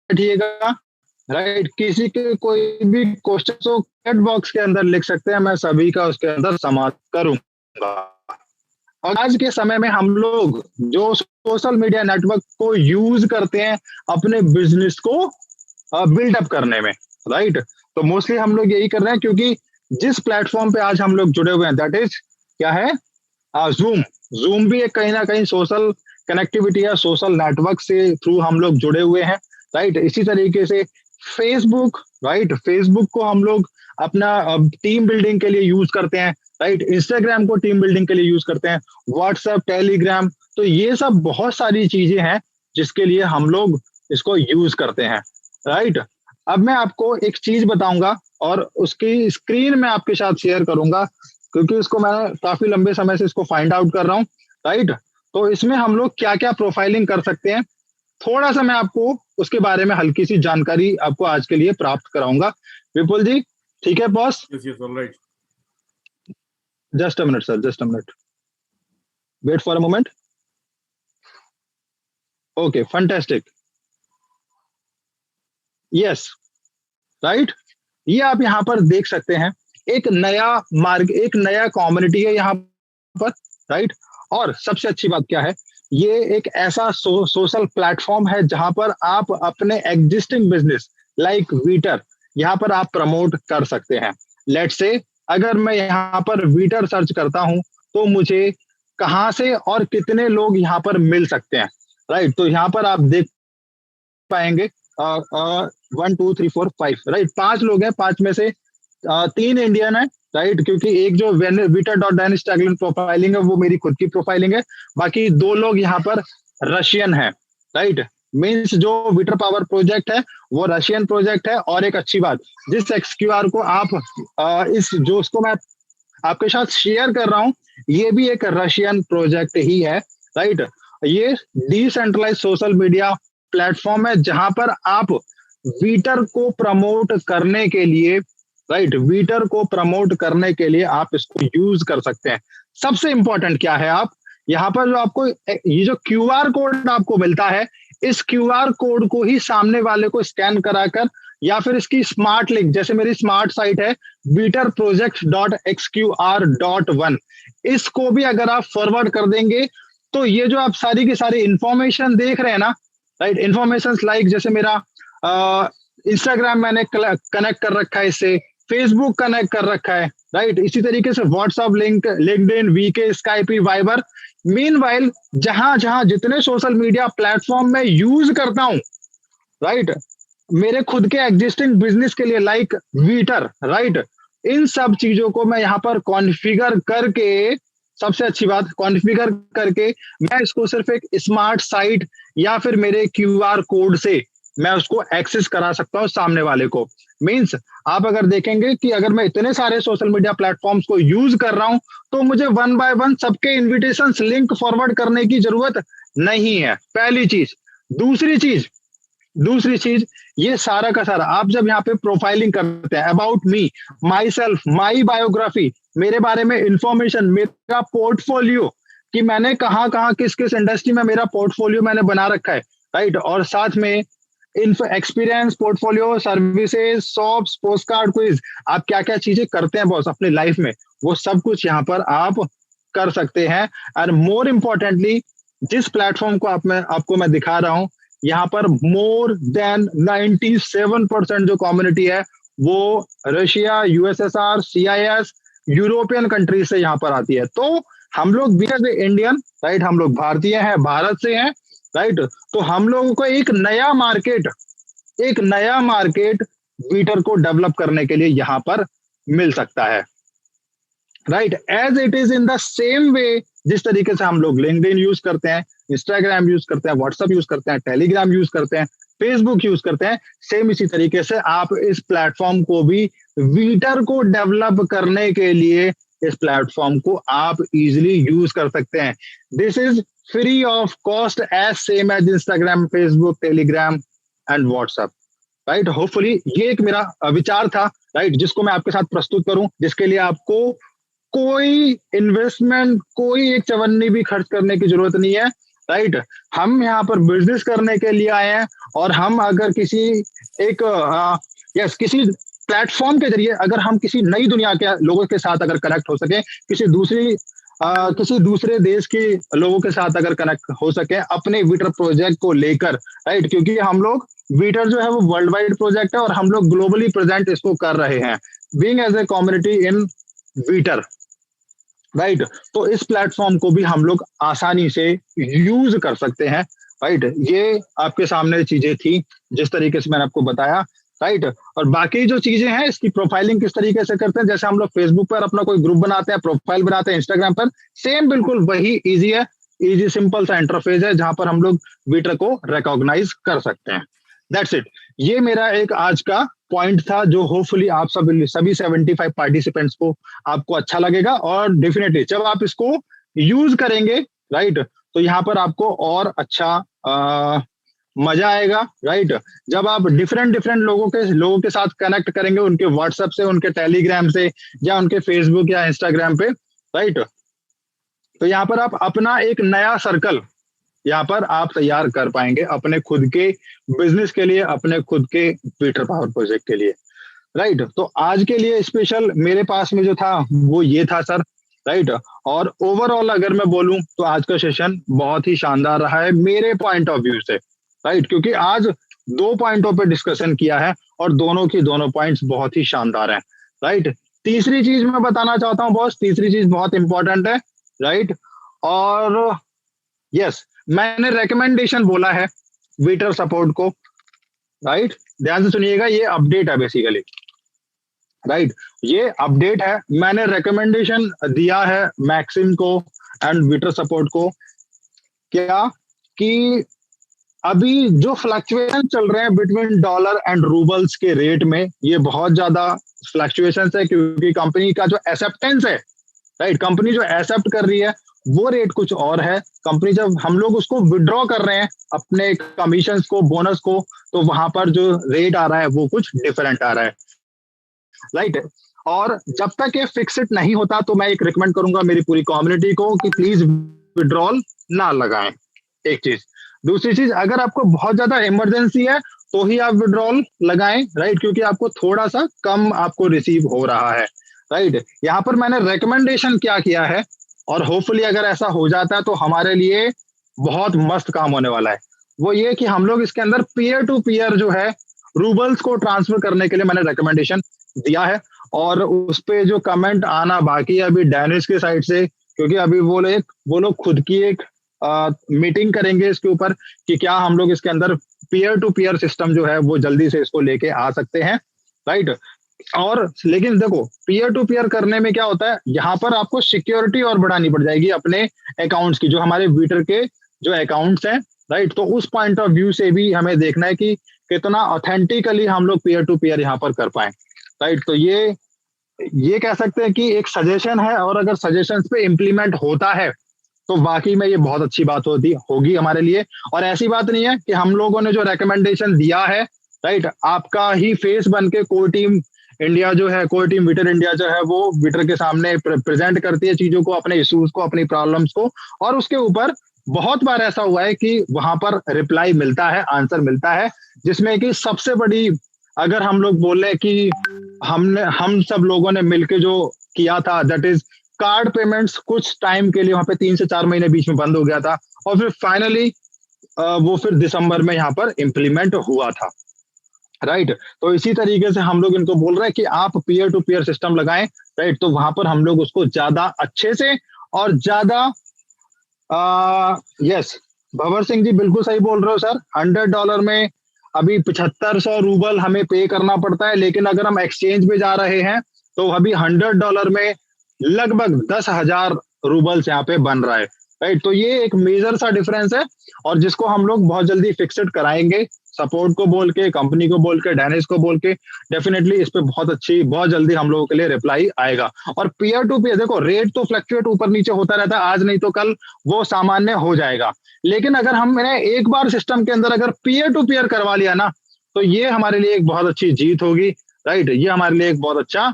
बैठिएगा, राइट। किसी के कोई भी क्वेश्चन तो चैट बॉक्स के अंदर लिख सकते हैं, मैं सभी का उसके अंदर समाप्त करूंगा। और आज के समय में हम लोग जो सोशल मीडिया नेटवर्क को यूज करते हैं अपने बिजनेस को बिल्डअप करने में, राइट। तो मोस्टली हम लोग यही कर रहे हैं, क्योंकि जिस प्लेटफॉर्म पे आज हम लोग जुड़े हुए हैं दैट इज क्या है, जूम। जूम भी एक कहीं ना कहीं सोशल कनेक्टिविटी या सोशल नेटवर्क से थ्रू हम लोग जुड़े हुए हैं, राइट। इसी तरीके से फेसबुक, राइट, फेसबुक को हम लोग अपना टीम बिल्डिंग के लिए यूज करते हैं, राइट। इंस्टाग्राम को टीम बिल्डिंग के लिए यूज करते हैं, व्हाट्सएप, टेलीग्राम, तो ये सब बहुत सारी चीजें हैं जिसके लिए हम लोग इसको यूज करते हैं, राइट। अब मैं आपको एक चीज बताऊंगा और उसकी स्क्रीन में आपके साथ शेयर करूंगा, क्योंकि इसको मैं काफी लंबे समय से इसको फाइंड आउट कर रहा हूँ, राइट। तो इसमें हम लोग क्या क्या प्रोफाइलिंग कर सकते हैं, थोड़ा सा मैं आपको उसके बारे में हल्की सी जानकारी आपको आज के लिए प्राप्त कराऊंगा। विपुल जी, ठीक है boss? Just a minute sir, just a minute, wait for a moment. Okay, fantastic, yes, right. ये आप यहाँ पर देख सकते हैं, एक नया मार्ग, एक नया कम्युनिटी है यहाँ पर, राइट। और सबसे अच्छी बात क्या है, ये एक ऐसा सोशल प्लेटफॉर्म है जहां पर आप अपने एग्जिस्टिंग बिजनेस लाइक वीटर यहाँ पर आप प्रमोट कर सकते हैं। लेट्स से अगर मैं यहाँ पर वीटर सर्च करता हूं तो मुझे कहां से और कितने लोग यहाँ पर मिल सकते हैं, राइट। तो यहाँ पर आप देख पाएंगे 1 2 3 4 5, राइट, 5 लोग हैं, 5 में से 3 इंडियन है, राइट, क्योंकि एक जो वीटर.डेनिस प्रोफाइलिंग है वो मेरी खुद की प्रोफाइलिंग है, बाकी 2 लोग यहाँ पर रशियन है, राइट। मींस जो वीटर पावर प्रोजेक्ट है वो रशियन प्रोजेक्ट है। और एक अच्छी बात, जिस XQR को आप इस जो उसको मैं आपके साथ शेयर कर रहा हूं, ये भी एक रशियन प्रोजेक्ट ही है, राइट। ये डिसेंट्रलाइज सोशल मीडिया प्लेटफॉर्म है जहां पर आप वीटर को प्रमोट करने के लिए, राइट, वीटर को प्रमोट करने के लिए आप इसको यूज कर सकते हैं। सबसे इंपॉर्टेंट क्या है, आप यहाँ पर जो आपको ये जो QR कोड आपको मिलता है, इस QR कोड को ही सामने वाले को स्कैन कराकर या फिर इसकी स्मार्ट लिंक, जैसे मेरी स्मार्ट साइट है VITERproject.xqr.1, इसको भी अगर आप फॉरवर्ड कर देंगे तो ये जो आप सारी की सारी इंफॉर्मेशन देख रहे हैं ना, राइट, इंफॉर्मेशन लाइक जैसे मेरा इंस्टाग्राम मैंने कनेक्ट कर रखा है, इससे फेसबुक कनेक्ट कर रखा है, राइट। इसी तरीके से WhatsApp link, LinkedIn, VK, Skype, Viber. Meanwhile जहां जहां जितने सोशल मीडिया प्लेटफॉर्म में यूज करता हूं, राइट, मेरे खुद के एग्जिस्टिंग बिजनेस के लिए लाइक वीटर, राइट, इन सब चीजों को मैं यहाँ पर कॉन्फ़िगर करके, सबसे अच्छी बात, कॉन्फ़िगर करके मैं इसको सिर्फ एक स्मार्ट साइट या फिर मेरे QR कोड से मैं उसको एक्सेस करा सकता हूँ सामने वाले को। मींस आप अगर देखेंगे कि अगर मैं इतने सारे सोशल मीडिया प्लेटफॉर्म्स को यूज कर रहा हूं तो मुझे 1 बाय 1 सबके इन्विटेशंस लिंक फॉरवर्ड करने की जरूरत नहीं है, पहली चीज। दूसरी चीज, ये सारा का सारा आप जब यहाँ पे प्रोफाइलिंग करते हैं, about me, my self, my biography, मेरे बारे में इंफॉर्मेशन, मेरा पोर्टफोलियो, कि मैंने कहाँ कहाँ किस किस इंडस्ट्री में मेरा पोर्टफोलियो मैंने बना रखा है, राइट। और साथ में experience, portfolio, services, shops, post card, quiz, आप क्या क्या चीजें करते हैं बॉस अपनी लाइफ में, वो सब कुछ यहाँ पर आप कर सकते हैं। और मोर इम्पोर्टेंटली, जिस प्लेटफॉर्म को आपको मैं दिखा रहा हूं, यहाँ पर मोर देन 97% जो कम्युनिटी है वो Russia, USSR, CIS, European countries से यहाँ पर आती है। तो हम लोग भी एज ए इंडियन, राइट, हम लोग भारतीय हैं, भारत से हैं, राइट। तो हम लोगों को एक नया मार्केट ट्विटर को डेवलप करने के लिए यहाँ पर मिल सकता है, right. As it is in the same way, जिस तरीके से हम लोग लिंक्डइन यूज करते हैं, इंस्टाग्राम यूज करते हैं, व्हाट्सएप यूज करते हैं, टेलीग्राम यूज करते हैं, फेसबुक यूज करते हैं, सेम इसी तरीके से आप इस प्लेटफॉर्म को भी, ट्विटर को डेवलप करने के लिए इस प्लेटफॉर्म को आप इजिली यूज कर सकते हैं। This is free of cost, as same as Instagram, Facebook, Telegram and WhatsApp, right. Hopefully ये एक मेरा विचार था, राइट, जिसको मैं आपके साथ प्रस्तुत करूं, जिसके लिए आपको कोई इन्वेस्टमेंट, कोई एक चवन्नी भी खर्च करने की जरूरत नहीं है, राइट। हम यहाँ पर बिजनेस करने के लिए आए हैं, और हम अगर किसी प्लेटफॉर्म के जरिए अगर हम किसी नई दुनिया के लोगों के साथ अगर कनेक्ट हो सके, किसी दूसरे देश के लोगों के साथ अगर कनेक्ट हो सके अपने ट्विटर प्रोजेक्ट को लेकर, राइट, क्योंकि हम लोग, ट्विटर जो है वो वर्ल्ड वाइड प्रोजेक्ट है और हम लोग ग्लोबली प्रेजेंट इसको कर रहे हैं, being as a community in Twitter, right. तो इस प्लेटफॉर्म को भी हम लोग आसानी से यूज कर सकते हैं, राइट। ये आपके सामने चीजें थी जिस तरीके से मैंने आपको बताया, राइट। और बाकी जो चीजें हैं, इसकी प्रोफाइलिंग किस तरीके से करते हैं, जैसे हम लोग फेसबुक पर अपना कोई ग्रुप बनाते हैं, प्रोफाइल बनाते हैं, इंस्टाग्राम पर सेम बिल्कुल वही इजी है, इजी सिंपल सा इंटरफेस है जहां पर हम लोग ट्विटर को रिकॉग्नाइज कर सकते हैं। That's it. ये मेरा एक आज का पॉइंट था जो होपफुली आप सभी 75 पार्टिसिपेंट्स को आपको अच्छा लगेगा, और डेफिनेटली जब आप इसको यूज करेंगे, राइट, तो यहाँ पर आपको और अच्छा मजा आएगा, राइट। जब आप डिफरेंट लोगों के साथ कनेक्ट करेंगे, उनके व्हाट्सएप से, उनके टेलीग्राम से, या उनके फेसबुक या इंस्टाग्राम पे, राइट, तो यहाँ पर आप अपना एक नया सर्कल यहाँ पर आप तैयार कर पाएंगे अपने खुद के बिजनेस के लिए, अपने खुद के ट्विटर पावर प्रोजेक्ट के लिए, राइट। तो आज के लिए स्पेशल मेरे पास में जो था वो ये था सर, राइट। और ओवरऑल अगर मैं बोलूं तो आज का सेशन बहुत ही शानदार रहा है मेरे पॉइंट ऑफ व्यू से, राइट, क्योंकि आज 2 पॉइंटों पे डिस्कशन किया है और दोनों पॉइंट्स बहुत ही शानदार हैं, राइट। तीसरी चीज मैं बताना चाहता हूं बॉस, तीसरी चीज बहुत इंपॉर्टेंट है, राइट। और यस, मैंने रिकमेंडेशन बोला है ट्विटर सपोर्ट को, राइट, ध्यान से सुनिएगा, ये अपडेट है बेसिकली, राइट, ये अपडेट है। मैंने रिकमेंडेशन दिया है मैक्सिम को एंड ट्विटर सपोर्ट को, क्या कि अभी जो फ्लक्चुएशन चल रहे हैं बिटवीन डॉलर एंड रूबल्स के रेट में, ये बहुत ज्यादा फ्लक्चुएशन है, क्योंकि कंपनी का जो एक्सेप्टेंस है, राइट, कंपनी जो एक्सेप्ट कर रही है वो रेट कुछ और है। कंपनी जब हम लोग उसको विड्रॉ कर रहे हैं अपने कमीशंस को, बोनस को, तो वहां पर जो रेट आ रहा है वो कुछ डिफरेंट आ रहा है, राइट। और जब तक ये फिक्स्ड नहीं होता तो मैं एक रिकमेंड करूंगा मेरी पूरी कम्युनिटी को कि प्लीज विड्रॉल ना लगाएं, एक चीज। दूसरी चीज, अगर आपको बहुत ज्यादा इमरजेंसी है तो ही आप विड्रॉल लगाएं, राइट, क्योंकि आपको थोड़ा सा कम आपको रिसीव हो रहा है, राइट। यहाँ पर मैंने रिकमेंडेशन क्या किया है, और होपफुली अगर ऐसा हो जाता है तो हमारे लिए बहुत मस्त काम होने वाला है, वो ये कि हम लोग इसके अंदर पीयर टू पीयर जो है रूबल्स को ट्रांसफर करने के लिए मैंने रिकमेंडेशन दिया है। और उस पे जो कमेंट आना बाकी है अभी डैनिश के साइड से, क्योंकि अभी वो लोग खुद की एक मीटिंग करेंगे इसके ऊपर कि क्या हम लोग इसके अंदर पीयर टू पीयर सिस्टम जो है वो जल्दी से इसको लेके आ सकते हैं, राइट। और लेकिन देखो, पीयर टू पीयर करने में क्या होता है, यहाँ पर आपको सिक्योरिटी और बढ़ानी पड़ जाएगी अपने अकाउंट्स की, जो हमारे ट्विटर के जो अकाउंट्स हैं, राइट। तो उस पॉइंट ऑफ व्यू से भी हमें देखना है कि कितना ऑथेंटिकली हम लोग पीयर टू पीयर यहाँ पर कर पाए, राइट। तो ये कह सकते हैं कि एक सजेशन है, और अगर सजेशन पे इम्प्लीमेंट होता है तो वाकई में ये बहुत अच्छी बात होगी हमारे लिए। और ऐसी बात नहीं है कि हम लोगों ने जो रिकमेंडेशन दिया है, राइट, आपका ही फेस बन के कोई टीम इंडिया जो है, कोर टीम विटर इंडिया जो है वो विटर के सामने प्रेजेंट करती है चीजों को, अपने इश्यूज को, अपनी प्रॉब्लम्स को, और उसके ऊपर बहुत बार ऐसा हुआ है कि वहां पर रिप्लाई मिलता है, आंसर मिलता है, जिसमें कि सबसे बड़ी, अगर हम लोग बोले कि हम सब लोगों ने मिलके जो किया था, दैट इज कार्ड पेमेंट्स, कुछ टाइम के लिए वहां पे 3 से 4 महीने बीच में बंद हो गया था, और फिर फाइनली वो फिर दिसंबर में यहाँ पर इम्प्लीमेंट हुआ था, राइट। तो इसी तरीके से हम लोग इनको बोल रहे हैं कि आप पीयर टू पीयर सिस्टम लगाएं, राइट। तो वहां पर हम लोग उसको ज्यादा अच्छे से और ज्यादा, यस, भंवर सिंह जी बिल्कुल सही बोल रहे हो सर। $100 में अभी 7500 रूबल हमें पे करना पड़ता है, लेकिन अगर हम एक्सचेंज में जा रहे हैं तो अभी $100 में लगभग 10,000 रूबल्स यहाँ पे बन रहा है, राइट। तो ये एक मेजर सा डिफरेंस है, और जिसको हम लोग बहुत जल्दी फिक्सड कराएंगे, सपोर्ट को बोल के, कंपनी को बोल के, डैनिश को बोल के, डेफिनेटली इस पे बहुत जल्दी हम लोगों के लिए रिप्लाई आएगा। और पीयर टू पीयर देखो, रेट तो फ्लक्चुएट ऊपर नीचे होता रहता है, आज नहीं तो कल वो सामान्य हो जाएगा, लेकिन अगर हमने एक बार सिस्टम के अंदर अगर पीयर टू पीयर करवा लिया ना, तो ये हमारे लिए एक बहुत अच्छी जीत होगी, राइट। ये हमारे लिए एक बहुत अच्छा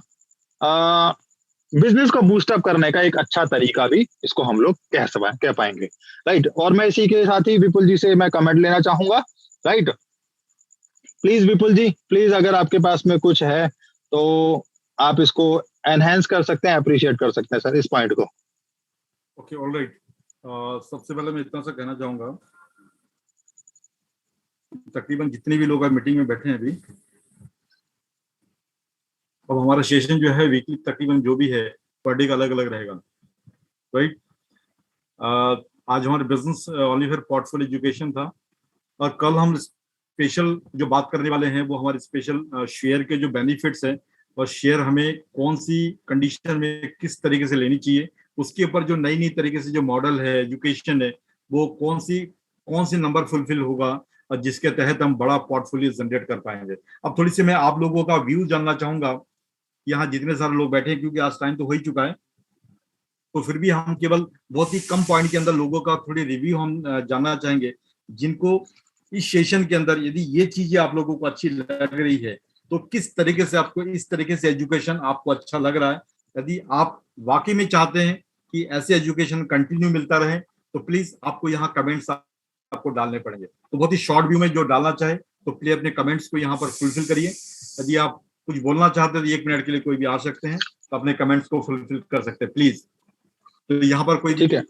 बिजनेस को बूस्टअप करने का एक अच्छा तरीका भी इसको हम लोग कह पाएंगे, राइट। और मैं इसी के साथ ही विपुल जी से मैं कमेंट लेना चाहूंगा, right. Please Vipul ji, please अगर आपके पास में कुछ है तो आप इसको एनहेंस कर सकते हैं, अप्रिशिएट कर सकते हैं सर इस पॉइंट को। Okay, alright. सबसे पहले मैं इतना सा कहना चाहूंगा, तकरीबन जितने भी लोग मीटिंग में बैठे हैं अभी, अब हमारा सेशन जो है वीकली तकरीबन जो भी है पर डे का अलग अलग रहेगा, राइट। आज हमारे बिजनेस ओनली पोर्टफोलियो एजुकेशन था, और कल हम स्पेशल जो बात करने वाले हैं वो हमारे स्पेशल शेयर के जो बेनिफिट्स हैं, और शेयर हमें कौन सी कंडीशन में किस तरीके से लेनी चाहिए, उसके ऊपर जो नई नई तरीके से जो मॉडल है, एजुकेशन है, वो कौन सी नंबर फुलफिल होगा, और जिसके तहत हम बड़ा पोर्टफोलियो जनरेट कर पाएंगे। अब थोड़ी सी मैं आप लोगों का व्यू जानना चाहूंगा, यहाँ जितने सारे लोग बैठे हैं, क्योंकि आज टाइम तो हो ही चुका है, तो फिर भी हम केवल बहुत ही कम पॉइंट के अंदर लोगों का थोड़ी रिव्यू हम जानना चाहेंगे, जिनको इस सेशन के अंदर यदि ये चीजें आप लोगों को अच्छी लग रही है, तो किस तरीके से आपको इस तरीके से एजुकेशन आपको अच्छा लग रहा है। यदि आप वाकई में चाहते हैं कि ऐसे एजुकेशन कंटिन्यू मिलता रहे, तो प्लीज आपको यहाँ कमेंट्स आपको डालने पड़ेंगे। तो बहुत ही शॉर्ट व्यू में जो डालना चाहे तो प्लीज अपने कमेंट्स को यहाँ पर फुलफिल करिए। यदि आप कुछ बोलना चाहते हैं तो 1 मिनट के लिए कोई भी आ सकते हैं, तो अपने कमेंट्स को फुलफिल कर सकते हैं प्लीज। तो यहाँ पर कोई ठीक है,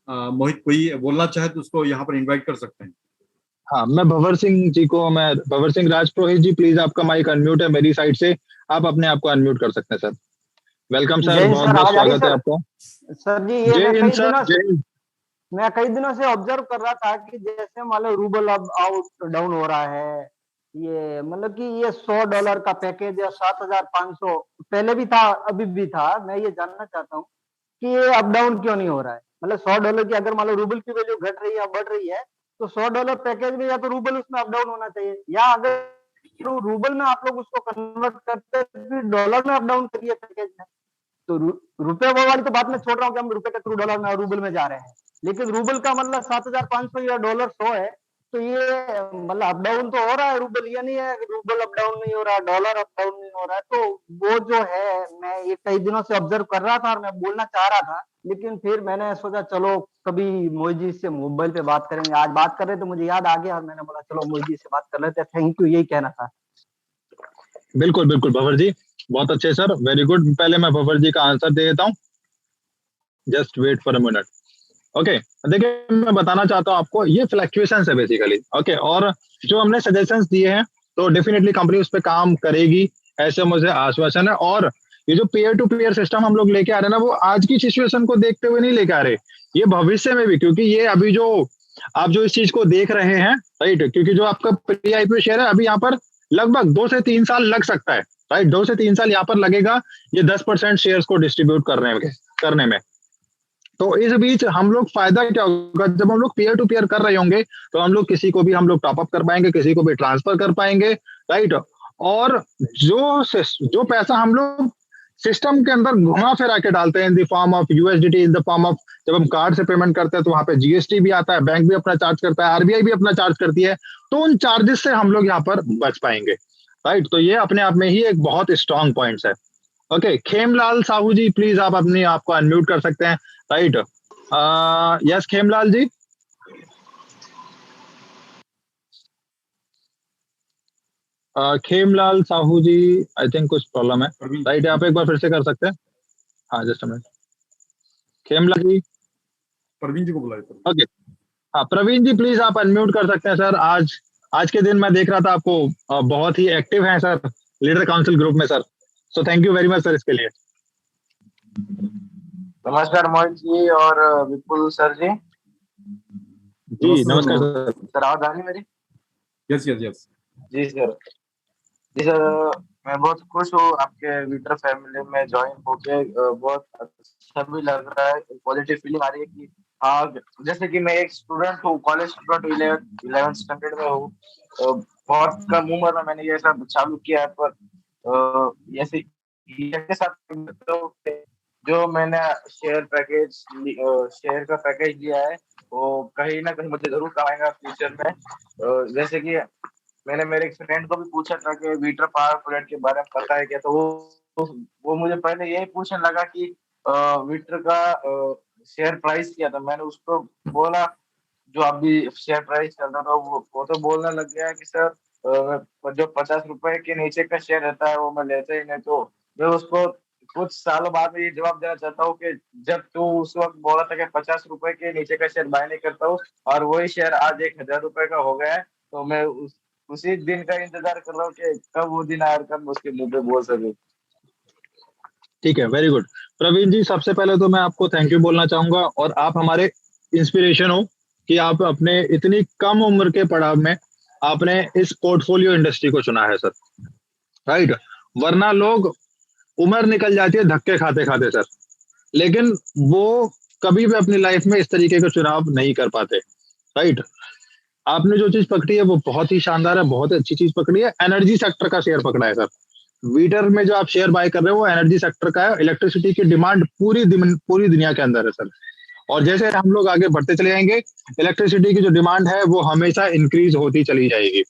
मोहित कोई बोलना चाहे तो उसको यहाँ पर इनवाइट कर सकते हैं। हाँ, मैं भंवर सिंह राजपुरोहित जी, प्लीज आपका माइक अनम्यूट है मेरी साइड से, आप अपने आप को अनम्यूट कर सकते हैं सर। वेलकम सर, बहुत बहुत स्वागत है आपका सर जी। ये मैं कई दिनों से ऑब्जर्व कर रहा था कि जैसे मान लो रूबल अब आउट डाउन हो रहा है, ये मतलब कि ये $100 का पैकेज या 7,500 पहले भी था, अभी भी था। मैं ये जानना चाहता हूँ कि ये अप डाउन क्यों नहीं हो रहा है। मतलब $100 की अगर मान लो रूबल की वैल्यू घट रही है या बढ़ रही है, तो $100 पैकेज में या तो रूबल उसमें अप डाउन होना चाहिए, या अगर तो रूबल में आप लोग उसको कन्वर्ट करते फिर डॉलर में अप डाउन करिए पैकेज में। तो रुपए वाली तो बात मैं छोड़ रहा हूँ कि हम रुपए के थ्रू डॉलर में रूबल में जा रहे हैं, लेकिन रूबल का मतलब 7,500 या $100 है, तो ये मतलब अप डाउन तो हो रहा है रूबल, ये नहीं है रूबल अप डाउन नहीं हो रहा, डॉलर अप डाउन नहीं हो रहा है। तो वो जो है मैं ये कई दिनों से ऑब्जर्व कर रहा था और मैं बोलना चाह रहा था, लेकिन फिर मैंने सोचा चलो कभी मोहित जी से मोबाइल पे बात करेंगे। आज बात कर रहे तो मुझे याद आ गया और मैंने बोला चलो मोहित जी से बात कर लेते हैं। थैंक यू, यही कहना था। बिल्कुल बिल्कुल भंवर जी, बहुत अच्छे सर, वेरी गुड। पहले मैं भंवर जी का आंसर दे देता हूँ, just wait for a minute. Okay, देखिए मैं बताना चाहता हूँ आपको, ये फ्लक्चुएशन है बेसिकली। ओके, और जो हमने सजेशंस दिए हैं तो डेफिनेटली कंपनी उस पर काम करेगी, ऐसे मुझे आश्वासन है। और ये जो पीयर टू पीयर सिस्टम हम लोग लेके आ रहे हैं ना, वो आज की सिचुएशन को देखते हुए नहीं लेके आ रहे, ये भविष्य में भी, क्योंकि ये अभी जो आप जो इस चीज को देख रहे हैं, राइट, क्योंकि जो आपका प्री आईपीओ शेयर है अभी यहाँ पर लगभग 2 से 3 साल लग सकता है, राइट। 2 से 3 साल यहाँ पर लगेगा ये 10% शेयर्स को डिस्ट्रीब्यूट करने में। तो इस बीच हम लोग फायदा क्या होगा, जब हम लोग पीयर टू पीयर कर रहे होंगे तो हम लोग किसी को भी हम लोग टॉपअप कर पाएंगे, किसी को भी ट्रांसफर कर पाएंगे, राइट। और जो पैसा हम लोग सिस्टम के अंदर घुमा फिरा के डालते हैं in the form of USDT, in the form of, जब हम कार्ड से पेमेंट करते हैं तो वहां पे जीएसटी भी आता है, बैंक भी अपना चार्ज करता है, आरबीआई भी अपना चार्ज करती है, तो उन चार्जेस से हम लोग यहाँ पर बच पाएंगे, राइट। तो ये अपने आप में ही एक बहुत स्ट्रांग पॉइंट्स है। ओके, खेमलाल साहू जी प्लीज आप अपने आपको अनम्यूट कर सकते हैं। Right, yes Khemlal ji. Khemlal Sahu ji, I think कुछ प्रॉब्लम है। राइट, आप एक बार फिर से कर सकते हैं। हाँ just a minute, Khemlal ji. Praveen ji को बुलाइए। ओके, हाँ प्रवीण जी प्लीज आप अनम्यूट कर सकते हैं सर। आज के दिन मैं देख रहा था आपको बहुत ही एक्टिव हैं सर लीडर काउंसिल ग्रुप में sir. So thank you very much sir इसके लिए। नमस्कार मोहित जी और विपुल सर जी। जी नमस्कार सर। सर आवाज आ रही मेरी? यस यस यस जी सर। जी सर, मैं बहुत खुश हूँ आपके वीटर फैमिली में ज्वाइन होके। बहुत अच्छा भी लग रहा है, पॉजिटिव फीलिंग आ रही है कि हाँ, जैसे कि मैं एक स्टूडेंट हूँ, कॉलेज स्टूडेंट, 11th स्टैंडर्ड में हूँ। बहुत कम उम्र में मैंने ये सब चालू किया है, पर ऐसे के साथ जो मैंने शेयर का पैकेज लिया है वो कहीं ना कहीं मुझे जरूर काम आएगा फ्यूचर में। जैसे कि मैंने मेरे एक फ्रेंड को भी पूछा था कि वीटर पावर प्रोजेक्ट के बारे में पता है क्या, तो वो मुझे पहले यही पूछने लगा कि वीटर का शेयर प्राइस क्या था। मैंने उसको बोला जो अभी शेयर प्राइस चल रहा था, वो तो बोलने लग गया कि सर जो 50 रुपए के नीचे का शेयर रहता है वो मैं लेता ही नहीं। तो मैं उसको कुछ सालों बाद में ये जवाब देना चाहता हूँ कि जब तू उस वक्त बोला था कि 50 रुपए के नीचे का शेयर बाय नहीं करता हूँ और वही शेयर आज 1000 रुपए का हो गया है, तो मैं उसी दिन का इंतजार कर रहा हूँ कि कब वो दिन आया, कब मैं उसके मुंह पे बोल सकूं। ठीक है, वेरी गुड प्रवीण जी। सबसे पहले तो मैं आपको थैंक यू बोलना चाहूंगा और आप हमारे इंस्पिरेशन हो कि आप अपने इतनी कम उम्र के पड़ाव में आपने इस पोर्टफोलियो इंडस्ट्री को चुना है सर। राइट, वरना लोग उम्र निकल जाती है धक्के खाते खाते सर, लेकिन वो कभी भी अपनी लाइफ में इस तरीके का चुनाव नहीं कर पाते। राइट, आपने जो चीज पकड़ी है वो बहुत ही शानदार है, बहुत अच्छी चीज पकड़ी है। एनर्जी सेक्टर का शेयर पकड़ा है सर। वीटर में जो आप शेयर बाय कर रहे हो वो एनर्जी सेक्टर का है। इलेक्ट्रिसिटी की डिमांड पूरी दुनिया के अंदर है सर, और जैसे हम लोग आगे बढ़ते चले जाएंगे इलेक्ट्रिसिटी की जो डिमांड है वो हमेशा इंक्रीज होती चली जाएगी,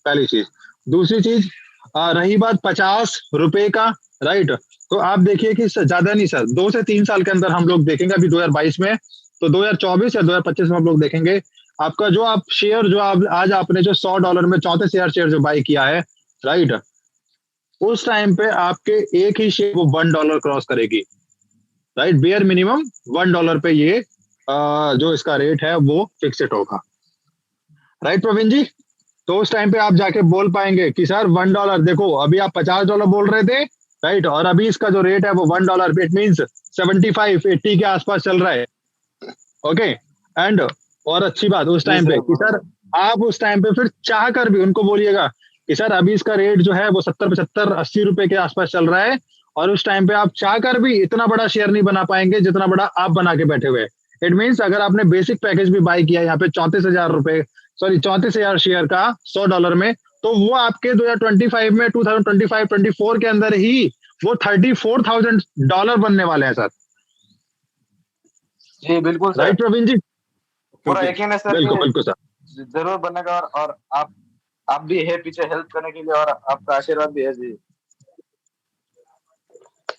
पहली चीज। दूसरी चीज, रही बात 50 रुपए का, राइट, तो आप देखिए कि ज्यादा नहीं सर, 2 से 3 साल के अंदर हम लोग देखेंगे, अभी 2022 में, तो 2024 या 2025 में हम लोग देखेंगे आपका जो आप शेयर जो आप आज आपने जो $100 में 34,000 शेयर जो बाय किया है, राइट, उस टाइम पे आपके एक ही शेयर वो $1 क्रॉस करेगी। राइट, बेयर मिनिमम $1 पे ये जो इसका रेट है वो फिक्स्ड होगा। राइट प्रवीण जी, तो उस टाइम पे आप जाके बोल पाएंगे कि सर $1 देखो, अभी आप $50 बोल रहे थे, राइट, और अभी इसका जो रेट है वो $1, इट मीन्स 75-80 के आसपास चल रहा है। ओके, एंड और अच्छी बात उस टाइम पे कि सर आप उस टाइम पे फिर चाह कर भी उनको बोलिएगा कि सर अभी इसका रेट जो है वो 70-75-80 रुपए के आसपास चल रहा है, और उस टाइम पे आप चाह कर भी इतना बड़ा शेयर नहीं बना पाएंगे जितना बड़ा आप बना के बैठे हुए। इट मीन्स अगर आपने बेसिक पैकेज भी बाय किया यहाँ पे 34,000 शेयर का $100 में, तो वो आपके 2025 में 2025-24 के अंदर ही वो $34,000 बनने वाले हैं सर। जी बिल्कुल सर। राइट प्रवीण जी, पूरा यकीन है सर, बिल्कुल बिल्कुल सर, जरूर बनेगा। और आप भी है पीछे हेल्प करने के लिए, और आपका आशीर्वाद भी है जी।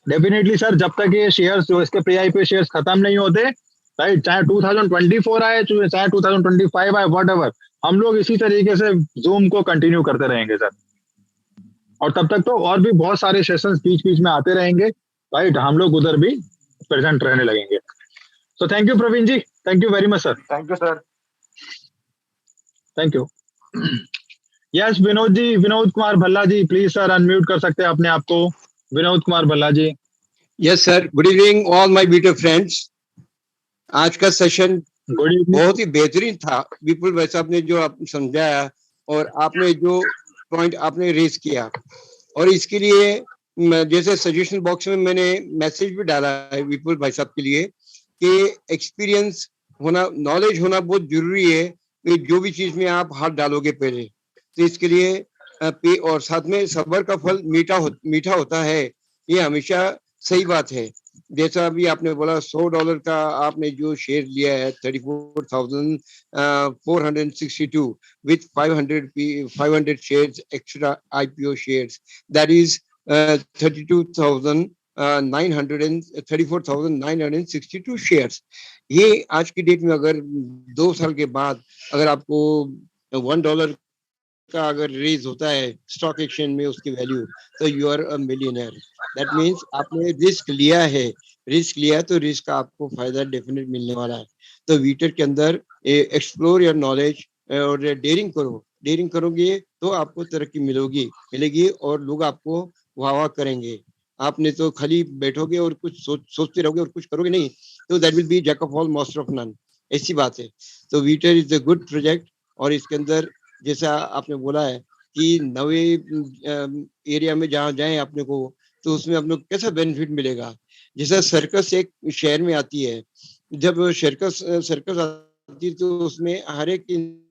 डेफिनेटली सर, जब तक ये शेयर्स जो इसके पीआईपी शेयर्स खत्म नहीं होते, राइट, चाहे 2024 आए चाहे 2025 आए, व्हाटएवर, हम लोग इसी तरीके से जूम को कंटिन्यू करते रहेंगे सर। और तब तक तो और भी बहुत सारे सेशंस बीच बीच में आते रहेंगे, राइट, हम लोग उधर भी प्रेजेंट रहने लगेंगे। So thank you Praveen ji, thank you very much sir. Thank you sir. Thank you. Yes Vinod ji, Vinod Kumar Bhalla ji please sir unmute कर सकते हैं अपने आप को, Vinod Kumar Bhalla ji. Yes sir, good evening all my better friends. आज का सेशन बहुत ही बेहतरीन था। विपुल भाई साहब ने जो आप समझाया और आपने जो पॉइंट आपने रेज किया, और इसके लिए जैसे सजेशन बॉक्स में मैंने मैसेज भी डाला है विपुल भाई साहब के लिए कि एक्सपीरियंस होना, नॉलेज होना बहुत जरूरी है कि जो भी चीज में आप हाथ डालोगे पहले, तो इसके लिए पे, और साथ में सब्र का फल मीठा होता है, ये हमेशा सही बात है। जैसा अभी आपने बोला $100 का आपने जो शेयर लिया है 34,462 with 500 shares extra IPO shares, that is 34,962 shares. ये आज की डेट में अगर 2 साल के बाद अगर आपको $1 का अगर रेज होता है स्टॉक एक्सचेंज में उसकी वैल्यू, तो you are a millionaire. That means आपने रिस्क लिया है, तो रिस्क का आपको फायदा डेफिनेट मिलने वाला है। तो वीटर के अंदर एक्सप्लोर योर नॉलेज और डेयरिंग करोगे तो आपको तरक्की मिलेगी और लोग आपको वाह करेंगे। आपने तो खाली बैठोगे और कुछ सोचते रहोगे और कुछ करोगे नहीं, तो that will be jack of all master of none, ऐसी बात है। तो Twitter is a good project, और इसके अंदर जैसा आपने बोला है कि नए एरिया में जहाँ जाएं अपने को, तो उसमें अपने को कैसा बेनिफिट मिलेगा। जैसा सर्कस एक शहर में आती है, जब सर्कस आती है तो उसमें हर एक इंसान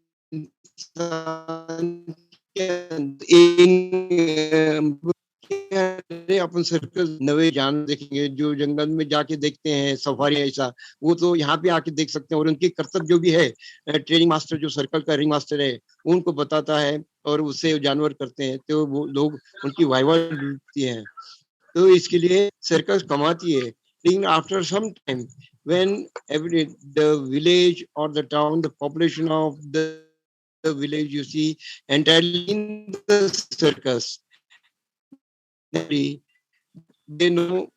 अपन सर्कस नए जान देखेंगे, जो जंगल में जाके देखते हैं सफारी ऐसा, वो तो यहाँ पे आके देख सकते हैं। और उनकी कर्तव्य जो भी है, ट्रेनिंग मास्टर जो सर्कल का रिंग मास्टर है उनको बताता है और उससे जानवर करते हैं, तो वो लोग उनकी वाइवा लूटती है। तो इसके लिए सर्कस कमाती है। लेकिन after some time when the village or the town, the population of the village you see entirely in the circus, they know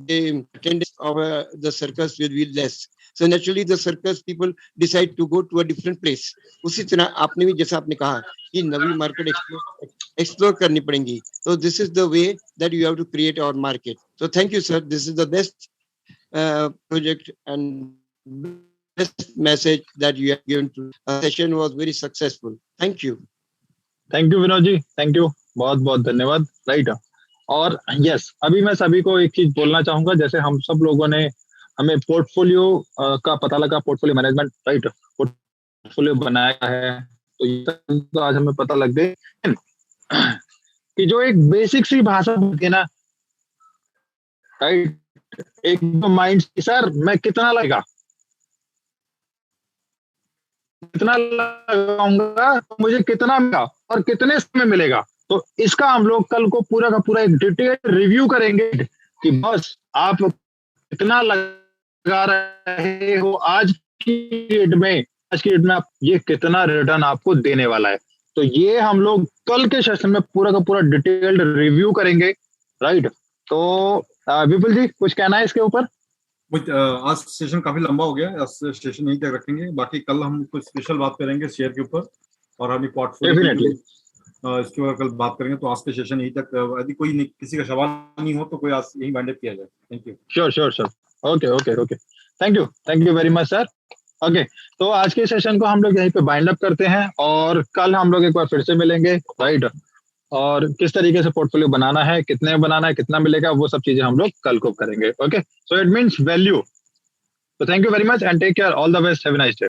the attendance of the circus will be less, so naturally the circus people decide to go to a different place. उसी तरह आपने भी जैसा आपने कहा कि नवी मार्केट एक्सप्लोर करनी पड़ेगी, तो this is the way that you have to create our market. So thank you sir, this is the best project and best message that you have given to us. The session was very successful. Thank you Vinod ji, thank you, बहुत बहुत धन्यवाद। राइट, और यस, अभी मैं सभी को एक चीज बोलना चाहूंगा, जैसे हम सब लोगों ने हमें पोर्टफोलियो का पता लगा, पोर्टफोलियो मैनेजमेंट, राइट, पोर्टफोलियो बनाया है, तो आज हमें पता लग गए कि जो एक बेसिक सी भाषा होती है ना, राइट, एक तो माइंड, सर मैं कितना लगाऊंगा तो मुझे कितना मिलेगा और कितने समय मिलेगा। तो इसका हम लोग कल को पूरा का पूरा एक डिटेल रिव्यू करेंगे कि बस आप कितना लगा रहे हो आज की डेट में आप ये कितना रिटर्न आपको देने वाला है। तो ये हम लोग कल के सेशन में पूरा का पूरा डिटेल्ड रिव्यू करेंगे, राइट। तो विपुल जी कुछ कहना है इसके ऊपर? आज सेशन काफी लंबा हो गया, आज सेशन यहीं तक रखेंगे, बाकी कल हम कुछ स्पेशल बात करेंगे शेयर के ऊपर और हमें पोर्टफोलियो इसके ऊपर कल बात करेंगे। तो आज के सेशन यहीं तक, यदि कोई किसी का सवाल नहीं हो तो कोई आज यहीं वाइंड अप किया जाए। Thank you. Sure, okay, thank you very much sir. Okay, तो आज के सेशन को हम लोग यहीं पे बाइंड अप करते हैं और कल हम लोग एक बार फिर से मिलेंगे, राइट, और किस तरीके से पोर्टफोलियो बनाना है, कितने बनाना है, कितना मिलेगा, वो सब चीजें हम लोग कल को करेंगे। Okay, so it means value. So thank you very much and take care. All the best. Have a nice day.